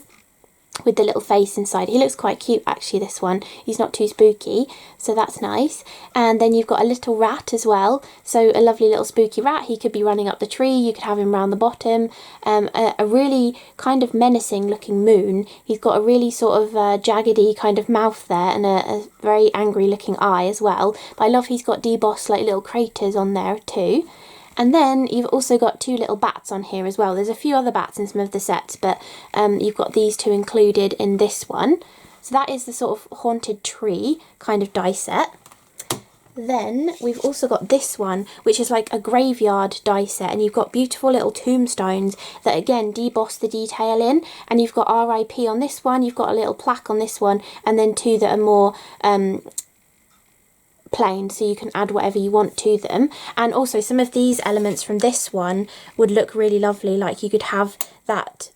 with the little face inside. He looks quite cute actually, this one. He's not too spooky, so that's nice. And then you've got a little rat as well, so a lovely little spooky rat. He could be running up the tree, you could have him round the bottom. A really kind of menacing looking moon. He's got a really sort of jaggedy kind of mouth there, and a very angry looking eye as well. But I love he's got debossed like little craters on there too. And then you've also got two little bats on here as well. There's a few other bats in some of the sets, but you've got these two included in this one. So that is the sort of haunted tree kind of die set. Then we've also got this one, which is like a graveyard die set, and you've got beautiful little tombstones that again deboss the detail in, and you've got RIP on this one, you've got a little plaque on this one, and then two that are more plain, so you can add whatever you want to them. And also some of these elements from this one would look really lovely, like you could have that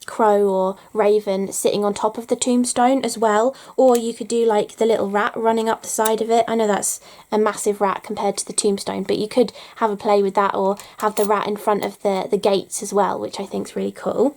crow or raven sitting on top of the tombstone as well, or you could do like the little rat running up the side of it. I know that's a massive rat compared to the tombstone, but you could have a play with that, or have the rat in front of the gates as well, which I think is really cool.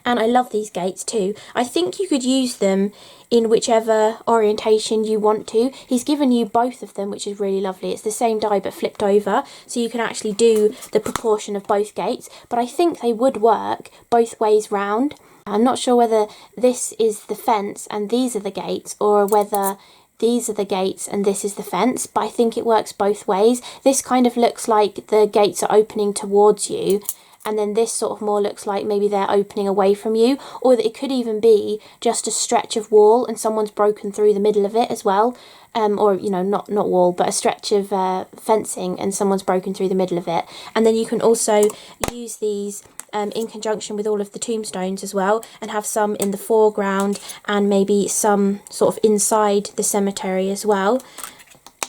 And I love these gates too. I think you could use them in whichever orientation you want to. He's given you both of them, which is really lovely. It's the same die but flipped over, so you can actually do the proportion of both gates, but I think they would work both ways round. I'm not sure whether this is the fence and these are the gates, or whether these are the gates and this is the fence, but I think it works both ways. This kind of looks like the gates are opening towards you, and then this sort of more looks like maybe they're opening away from you, or that it could even be just a stretch of wall and someone's broken through the middle of it as well, or you know, not wall, but a stretch of fencing and someone's broken through the middle of it. And then you can also use these in conjunction with all of the tombstones as well, and have some in the foreground and maybe some sort of inside the cemetery as well.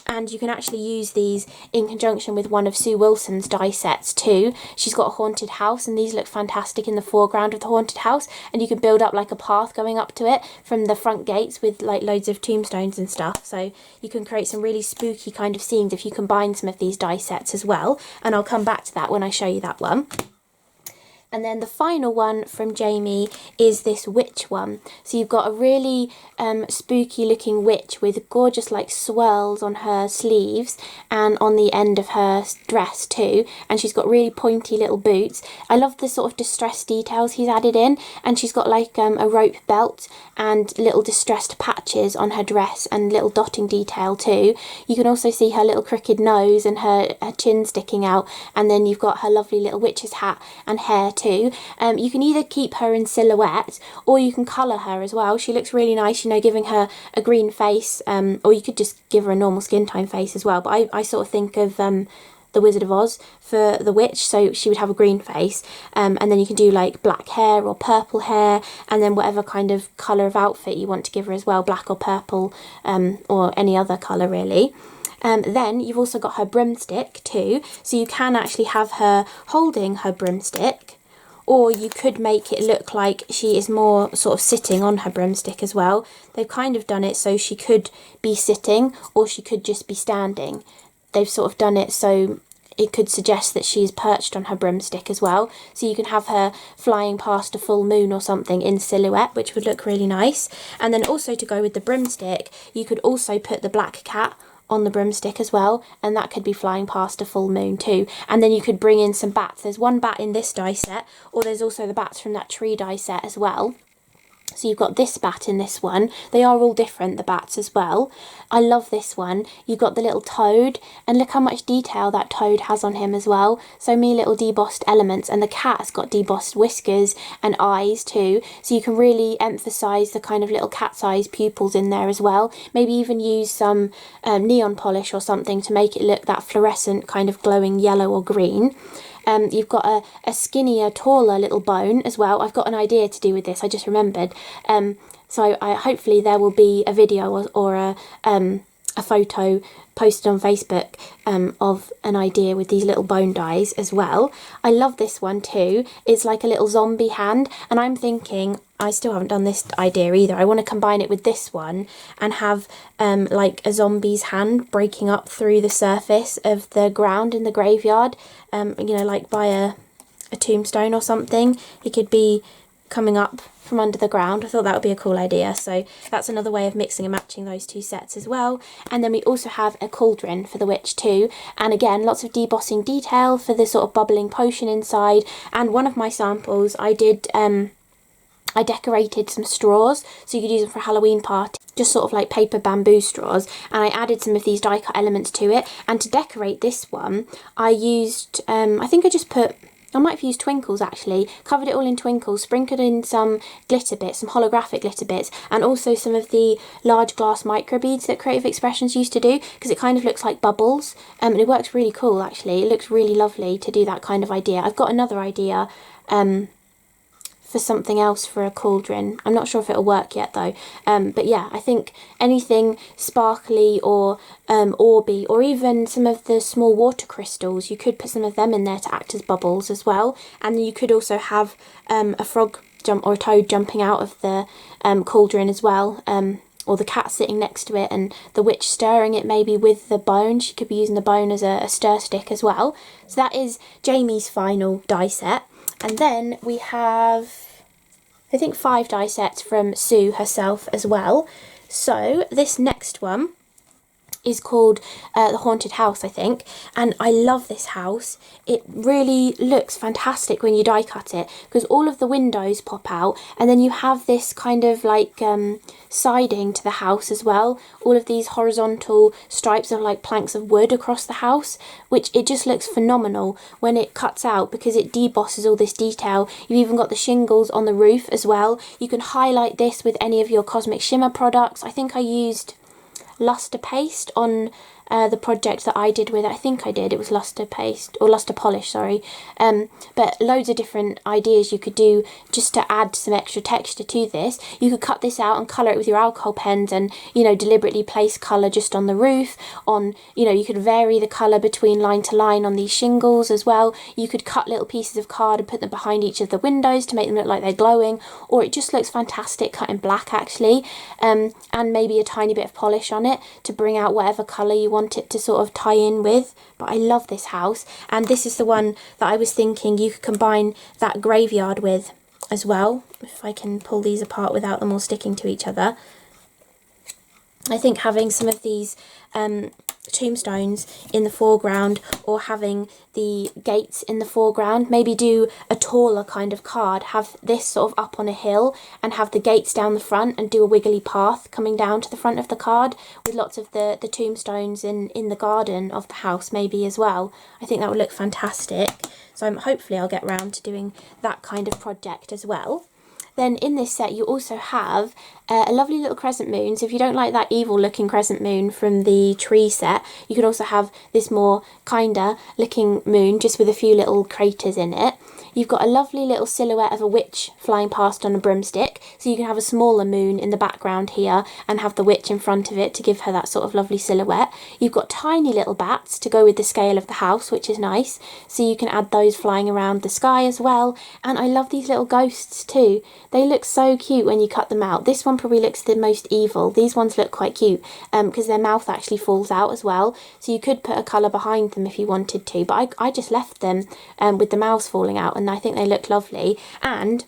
And you can actually use these in conjunction with one of Sue Wilson's die sets too. She's got a haunted house, and these look fantastic in the foreground of the haunted house, and you can build up like a path going up to it from the front gates with like loads of tombstones and stuff. So you can create some really spooky kind of scenes if you combine some of these die sets as well, and I'll come back to that when I show you that one. And then the final one from Jamie is this witch one. So you've got a really spooky looking witch with gorgeous like swirls on her sleeves and on the end of her dress too. And she's got really pointy little boots. I love the sort of distressed details he's added in. And she's got like a rope belt and little distressed patches on her dress and little dotting detail too. You can also see her little crooked nose and her chin sticking out. And then you've got her lovely little witch's hat and hair too. You can either keep her in silhouette, or you can colour her as well. She looks really nice, you know, giving her a green face, or you could just give her a normal skin tone face as well. But I sort of think of the Wizard of Oz for the witch, so she would have a green face, and then you can do like black hair or purple hair, and then whatever kind of colour of outfit you want to give her as well, black or purple, or any other colour really. Then you've also got her broomstick too, so you can actually have her holding her broomstick, or you could make it look like she is more sort of sitting on her broomstick as well. They've kind of done it so she could be sitting, or she could just be standing. They've sort of done it so it could suggest that she's perched on her broomstick as well. So you can have her flying past a full moon or something in silhouette, which would look really nice. And then also to go with the broomstick, you could also put the black cat on the broomstick as well, and that could be flying past a full moon too. And then you could bring in some bats. There's one bat in this die set, or there's also the bats from that tree die set as well. So you've got this bat in this one. They are all different, the bats as well. I love this one. You've got the little toad, and look how much detail that toad has on him as well. So many little debossed elements, and the cat's got debossed whiskers and eyes too. So you can really emphasise the kind of little cat's eyes pupils in there as well. Maybe even use some neon polish or something to make it look that fluorescent kind of glowing yellow or green. You've got a skinnier, taller little bone as well. I've got an idea to do with this, I just remembered. So hopefully there will be a video or a photo posted on Facebook of an idea with these little bone dies as well. I love this one too. It's like a little zombie hand, and I'm thinking, I still haven't done this idea either. I want to combine it with this one and have like a zombie's hand breaking up through the surface of the ground in the graveyard, you know, like by a tombstone or something. It could be coming up from under the ground. I thought that would be a cool idea, so that's another way of mixing and matching those two sets as well. And then we also have a cauldron for the witch too, and again lots of debossing detail for the sort of bubbling potion inside. And one of my samples I did I decorated some straws so you could use them for a Halloween party, just sort of like paper bamboo straws, and I added some of these die cut elements to it. And to decorate this one I used I think I might have used twinkles actually, covered it all in twinkles, sprinkled in some glitter bits, some holographic glitter bits, and also some of the large glass micro beads that Creative Expressions used to do, because it kind of looks like bubbles, and it works really cool actually. It looks really lovely to do that kind of idea. I've got another idea for something else for a cauldron. I'm not sure if it'll work yet though, but yeah, I think anything sparkly or orby, or even some of the small water crystals, you could put some of them in there to act as bubbles as well. And you could also have a frog jump or a toad jumping out of the cauldron as well, or the cat sitting next to it and the witch stirring it maybe with the bone. She could be using the bone as a stir stick as well. So that is Jamie's final die set. And then we have, I think, 5 die sets from Sue herself as well. So this next one is called The Haunted House, I think, and I love this house. It really looks fantastic when you die cut it, because all of the windows pop out, and then you have this kind of like siding to the house as well, all of these horizontal stripes of like planks of wood across the house, which it just looks phenomenal when it cuts out, because it debosses all this detail. You've even got the shingles on the roof as well. You can highlight this with any of your Cosmic Shimmer products. I think I used luster paste on the project that I did with it. I think I did, it was luster paste, or luster polish, sorry. But loads of different ideas you could do just to add some extra texture to this. You could cut this out and colour it with your alcohol pens and, you know, deliberately place colour just on the roof, on, you know, you could vary the colour between line to line on these shingles as well. You could cut little pieces of card and put them behind each of the windows to make them look like they're glowing, or it just looks fantastic cut in black actually, and maybe a tiny bit of polish on it to bring out whatever colour you want it to sort of tie in with. But I love this house, and this is the one that I was thinking you could combine that graveyard with as well, if I can pull these apart without them all sticking to each other. I think having some of these tombstones in the foreground, or having the gates in the foreground, maybe do a taller kind of card, have this sort of up on a hill and have the gates down the front, and do a wiggly path coming down to the front of the card with lots of the tombstones in the garden of the house maybe as well. I think that would look fantastic. So hopefully I'll get round to doing that kind of project as well. Then in this set you also have a lovely little crescent moon. So if you don't like that evil looking crescent moon from the tree set, you can also have this more kinder looking moon just with a few little craters in it. You've got a lovely little silhouette of a witch flying past on a broomstick, so you can have a smaller moon in the background here and have the witch in front of it to give her that sort of lovely silhouette. You've got tiny little bats to go with the scale of the house, which is nice, so you can add those flying around the sky as well. And I love these little ghosts too. They look so cute when you cut them out. This one probably looks the most evil. These ones look quite cute because their mouth actually falls out as well, so you could put a colour behind them if you wanted to, but I just left them with the mouths falling out, and I think they look lovely. And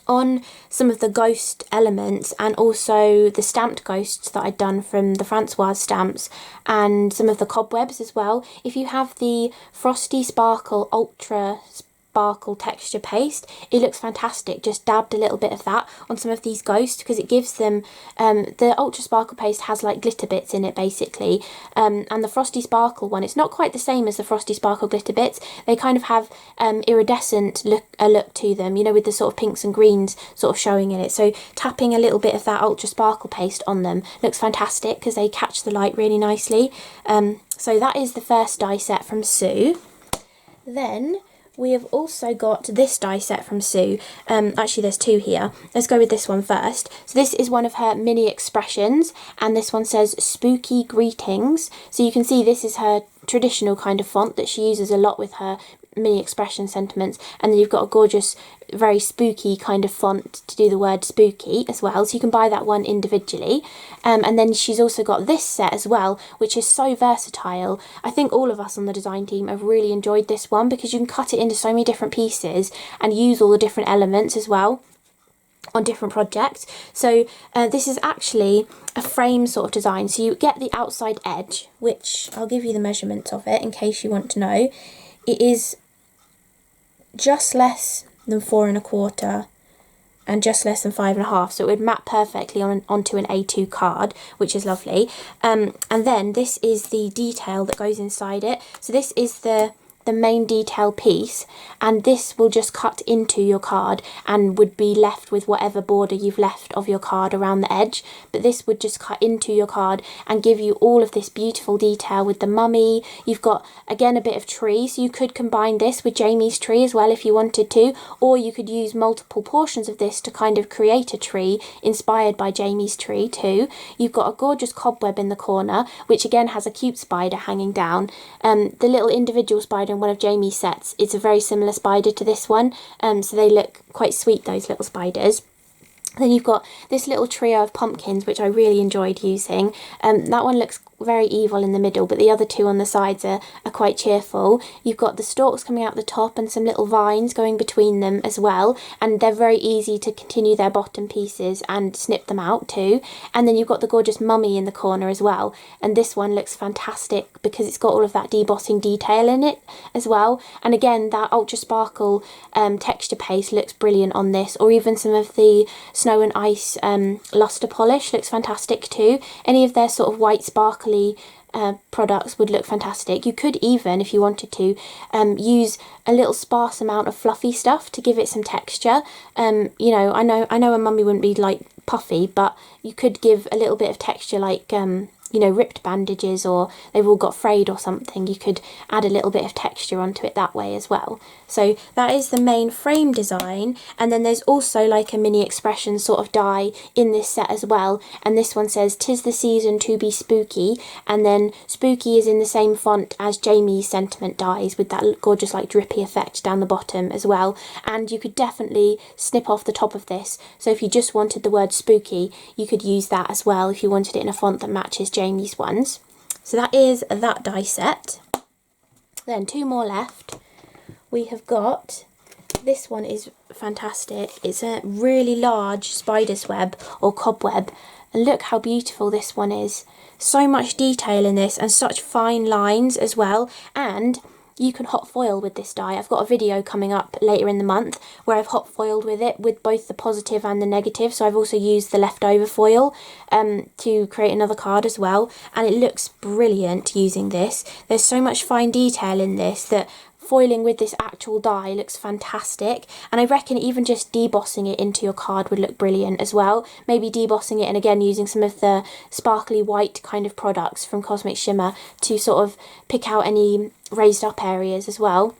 on some of the ghost elements, and also the stamped ghosts that I'd done from the Francoise stamps, and some of the cobwebs as well, if you have the Frosty Sparkle Ultra Sparkle texture paste, it looks fantastic. Just dabbed a little bit of that on some of these ghosts, because it gives them the Ultra Sparkle paste has like glitter bits in it basically, and the Frosty Sparkle one, it's not quite the same as the Frosty Sparkle glitter bits. They kind of have iridescent look to them, you know, with the sort of pinks and greens sort of showing in it. So tapping a little bit of that Ultra Sparkle paste on them looks fantastic because they catch the light really nicely. So that is the first die set from Sue. Then we have also got this die set from Sue. Actually there's 2 here. Let's go with this one first. So this is one of her mini expressions, and this one says Spooky Greetings. So you can see this is her traditional kind of font that she uses a lot with her mini expression sentiments, and then you've got a gorgeous, very spooky kind of font to do the word spooky as well, so you can buy that one individually. And then she's also got this set as well, which is so versatile. I think all of us on the design team have really enjoyed this one because you can cut it into so many different pieces and use all the different elements as well on different projects. So this is actually a frame sort of design, so you get the outside edge, which I'll give you the measurements of it in case you want to know. It is just less than 4 1/4 and just less than 5 1/2, so it would map perfectly onto an A2 card, which is lovely. And then this is the detail that goes inside it. So this is the main detail piece, and this will just cut into your card and would be left with whatever border you've left of your card around the edge, but this would just cut into your card and give you all of this beautiful detail with the mummy. You've got again a bit of tree, so you could combine this with Jamie's tree as well if you wanted to, or you could use multiple portions of this to kind of create a tree inspired by Jamie's tree too. You've got a gorgeous cobweb in the corner, which again has a cute spider hanging down. The little individual spider in one of Jamie's sets, it's a very similar spider to this one, so they look quite sweet, those little spiders. Then you've got this little trio of pumpkins, which I really enjoyed using. That one looks very evil in the middle, but the other two on the sides are quite cheerful. You've got the stalks coming out the top and some little vines going between them as well, and they're very easy to continue their bottom pieces and snip them out too. And then you've got the gorgeous mummy in the corner as well, and this one looks fantastic because it's got all of that debossing detail in it as well. And again, that ultra sparkle texture paste looks brilliant on this, or even some of the snow and ice luster polish looks fantastic too. Any of their sort of white sparkly products would look fantastic. You could even, if you wanted to, use a little sparse amount of fluffy stuff to give it some texture. You know, I know a mummy wouldn't be like puffy, but you could give a little bit of texture, like you know, ripped bandages, or they've all got frayed or something. You could add a little bit of texture onto it that way as well. So that is the main frame design, and then there's also like a mini expression sort of die in this set as well, and this one says "'Tis the season to be spooky," and then spooky is in the same font as Jamie's sentiment dies, with that gorgeous like drippy effect down the bottom as well. And you could definitely snip off the top of this, so if you just wanted the word spooky, you could use that as well if you wanted it in a font that matches Jamie's ones. So that is that die set. Then 2 more left. We have got, this one is fantastic. It's a really large spider's web or cobweb, and look how beautiful this one is. So much detail in this and such fine lines as well, and you can hot foil with this die. I've got a video coming up later in the month where I've hot foiled with it with both the positive and the negative, so I've also used the leftover foil to create another card as well, and it looks brilliant using this. There's so much fine detail in this that foiling with this actual die looks fantastic, and I reckon even just debossing it into your card would look brilliant as well. Maybe debossing it and again using some of the sparkly white kind of products from Cosmic Shimmer to sort of pick out any raised up areas as well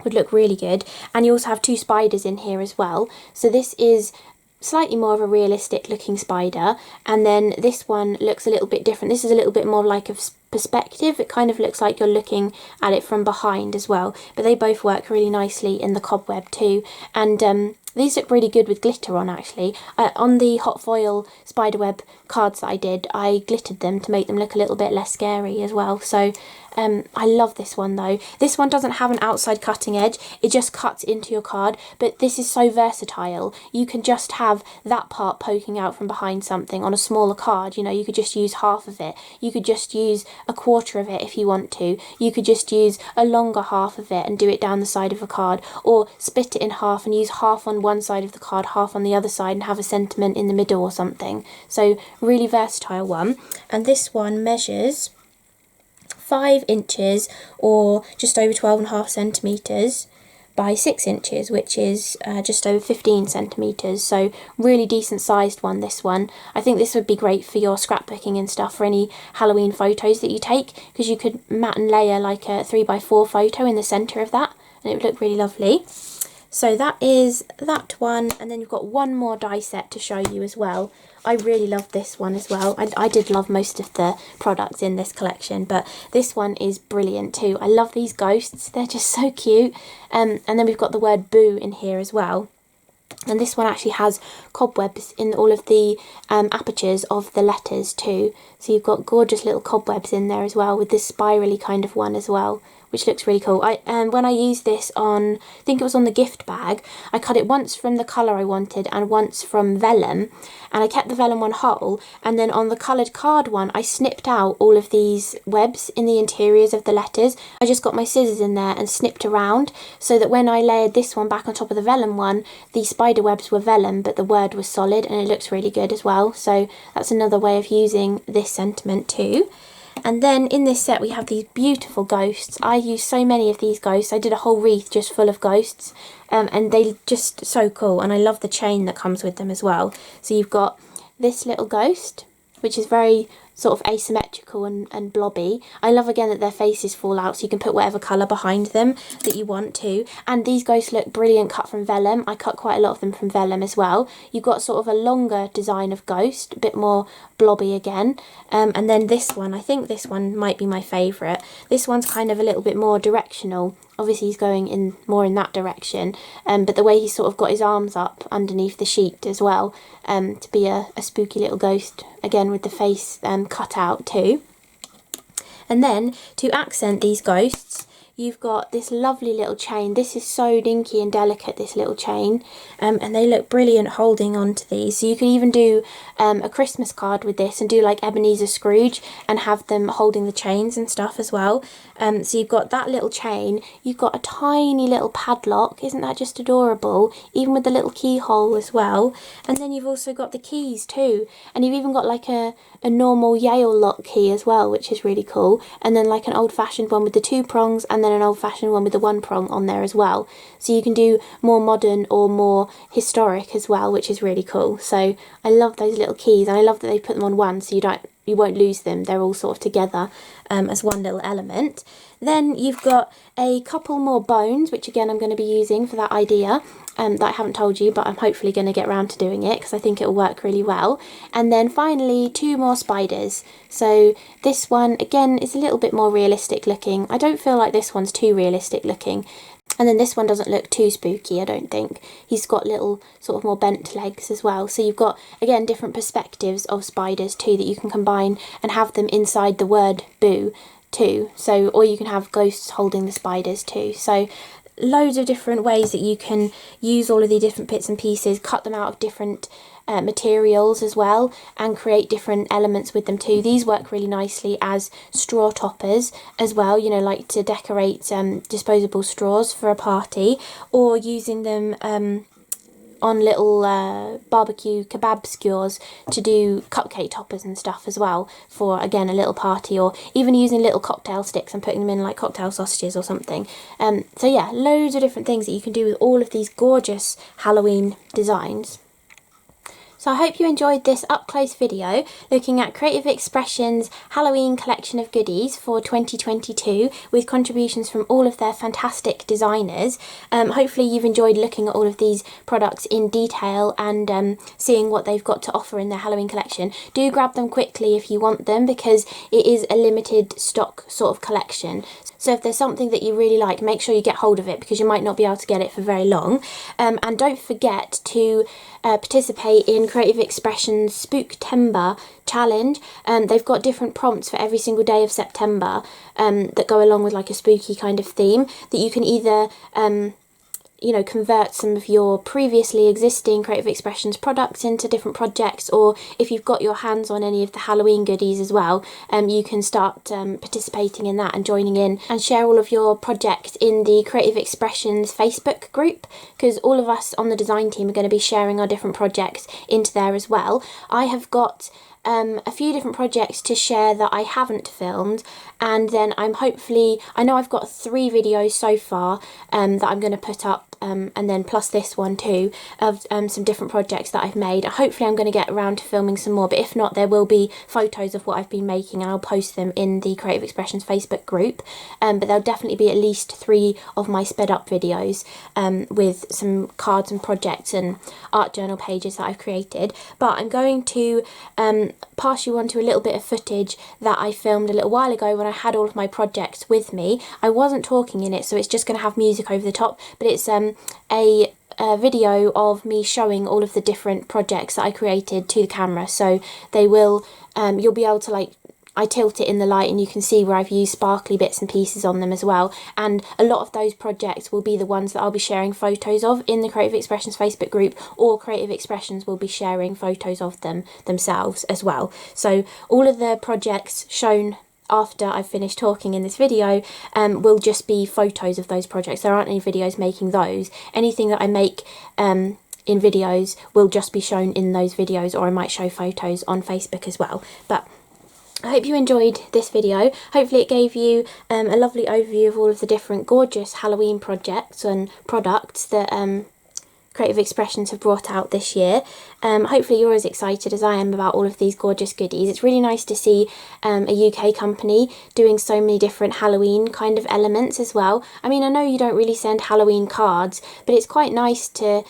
would look really good. And you also have 2 spiders in here as well, so this is slightly more of a realistic looking spider, and then this one looks a little bit different. This is a little bit more like a perspective. It kind of looks like you're looking at it from behind as well, but they both work really nicely in the cobweb too. And these look really good with glitter on actually. On the hot foil spiderweb cards that I did, I glittered them to make them look a little bit less scary as well. So I love this one though. This one doesn't have an outside cutting edge, it just cuts into your card, but this is so versatile. You can just have that part poking out from behind something on a smaller card. You know, you could just use half of it. You could just use a quarter of it if you want to. You could just use a longer half of it and do it down the side of a card, or split it in half and use half on one side of the card, half on the other side, and have a sentiment in the middle or something. So really versatile one. And this one measures 5 inches or just over 12.5 centimetres by 6 inches, which is just over 15 centimetres, so really decent sized one, this one. I think this would be great for your scrapbooking and stuff, for any Halloween photos that you take, because you could mat and layer like a 3x4 photo in the centre of that and it would look really lovely. So that is that one, and then you've got one more die set to show you as well. I really love this one as well. I did love most of the products in this collection, but this one is brilliant too. I love these ghosts, they're just so cute. And then we've got the word boo in here as well. And this one actually has cobwebs in all of the apertures of the letters too. So you've got gorgeous little cobwebs in there as well, with this spirally kind of one as well, which looks really cool. When I used this on, I think it was on the gift bag, I cut it once from the colour I wanted and once from vellum, and I kept the vellum one whole, and then on the coloured card one I snipped out all of these webs in the interiors of the letters. I just got my scissors in there and snipped around, so that when I layered this one back on top of the vellum one, the spider webs were vellum but the word was solid, and it looks really good as well. So that's another way of using this sentiment too. And then in this set we have these beautiful ghosts. I used so many of these ghosts. I did a whole wreath just full of ghosts, and they just so cool, and I love the chain that comes with them as well. So you've got this little ghost, which is very sort of asymmetrical and blobby. I love again that their faces fall out, so you can put whatever colour behind them that you want to. And these ghosts look brilliant cut from vellum. I cut quite a lot of them from vellum as well. You've got sort of a longer design of ghost, a bit more blobby again. And then this one, I think this one might be my favourite. This one's kind of a little bit more directional. Obviously he's going in more in that direction, but the way he's sort of got his arms up underneath the sheet as well, to be a spooky little ghost, again with the face cut out too. And then to accent these ghosts, you've got this lovely little chain. This is so dinky and delicate, this little chain, and they look brilliant holding on to these. So you could even do a Christmas card with this and do like Ebenezer Scrooge and have them holding the chains and stuff as well. So you've got that little chain, you've got a tiny little padlock. Isn't that just adorable? Even with the little keyhole as well. And then you've also got the keys too, and you've even got like a normal Yale lock key as well, which is really cool, and then like an old-fashioned one with the 2 prongs, and then an old-fashioned one with the 1 prong on there as well. So you can do more modern or more historic as well, which is really cool. So I love those little keys, and I love that they put them on one, so you won't lose them. They're all sort of together as one little element. Then you've got a couple more bones, which again I'm going to be using for that idea that I haven't told you, but I'm hopefully going to get around to doing it because I think it'll work really well. And then finally 2 more spiders. So this one again is a little bit more realistic looking. I don't feel like this one's too realistic looking. And then this one doesn't look too spooky, I don't think. He's got little sort of more bent legs as well. So you've got, again, different perspectives of spiders too that you can combine and have them inside the word boo too. So, or you can have ghosts holding the spiders too. So loads of different ways that you can use all of the different bits and pieces, cut them out of different materials as well, and create different elements with them too. These work really nicely as straw toppers as well, you know, like to decorate disposable straws for a party, or using them on little barbecue kebab skewers to do cupcake toppers and stuff as well for, again, a little party, or even using little cocktail sticks and putting them in like cocktail sausages or something. So yeah, loads of different things that you can do with all of these gorgeous Halloween designs. So I hope you enjoyed this up-close video looking at Creative Expressions' Halloween collection of goodies for 2022 with contributions from all of their fantastic designers. Hopefully you've enjoyed looking at all of these products in detail and seeing what they've got to offer in their Halloween collection. Do grab them quickly if you want them, because it is a limited stock sort of collection. So if there's something that you really like, make sure you get hold of it, because you might not be able to get it for very long. And don't forget to participate in Creative Expressions Spooktember challenge. They've got different prompts for every single day of September that go along with like a spooky kind of theme that you can either you know, convert some of your previously existing Creative Expressions products into different projects, or if you've got your hands on any of the Halloween goodies as well, you can start participating in that and joining in and share all of your projects in the Creative Expressions Facebook group, because all of us on the design team are going to be sharing our different projects into there as well. I have got a few different projects to share that I haven't filmed, and then I know I've got 3 videos so far that I'm going to put up and then plus this one too, of some different projects that I've made. Hopefully I'm going to get around to filming some more, but if not, there will be photos of what I've been making and I'll post them in the Creative Expressions Facebook group. But there'll definitely be at least 3 of my sped up videos with some cards and projects and art journal pages that I've created. But I'm going to pass you on to a little bit of footage that I filmed a little while ago when I had all of my projects with me. I wasn't talking in it, so it's just going to have music over the top, but it's a video of me showing all of the different projects that I created to the camera. So they will, you'll be able to, like, I tilt it in the light and you can see where I've used sparkly bits and pieces on them as well. And a lot of those projects will be the ones that I'll be sharing photos of in the Creative Expressions Facebook group, or Creative Expressions will be sharing photos of them themselves as well. So all of the projects shown after I've finished talking in this video will just be photos of those projects. There aren't any videos making those. Anything that I make in videos will just be shown in those videos, or I might show photos on Facebook as well. But I hope you enjoyed this video. Hopefully it gave you a lovely overview of all of the different gorgeous Halloween projects and products that Creative Expressions have brought out this year. Hopefully you're as excited as I am about all of these gorgeous goodies. It's really nice to see a UK company doing so many different Halloween kind of elements as well. I mean, I know you don't really send Halloween cards, but it's quite nice to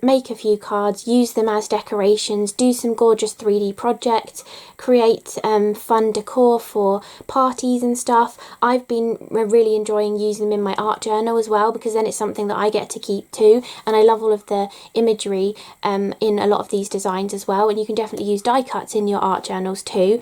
make a few cards, use them as decorations, do some gorgeous 3D projects, create fun decor for parties and stuff. I've been really enjoying using them in my art journal as well, because then it's something that I get to keep too, and I love all of the imagery in a lot of these designs as well, and you can definitely use die cuts in your art journals too.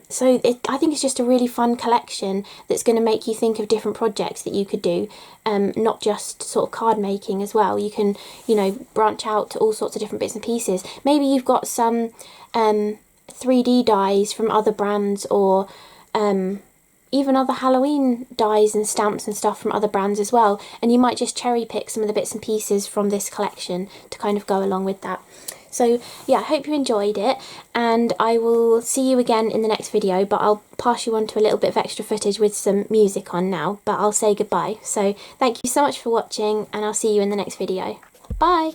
So I think it's just a really fun collection that's going to make you think of different projects that you could do, not just sort of card making as well. You can, you know, branch out to all sorts of different bits and pieces. Maybe you've got some 3D dies from other brands, or even other Halloween dies and stamps and stuff from other brands as well, and you might just cherry pick some of the bits and pieces from this collection to kind of go along with that. So yeah, I hope you enjoyed it, and I will see you again in the next video, but I'll pass you on to a little bit of extra footage with some music on now, but I'll say goodbye. So thank you so much for watching, and I'll see you in the next video. Bye!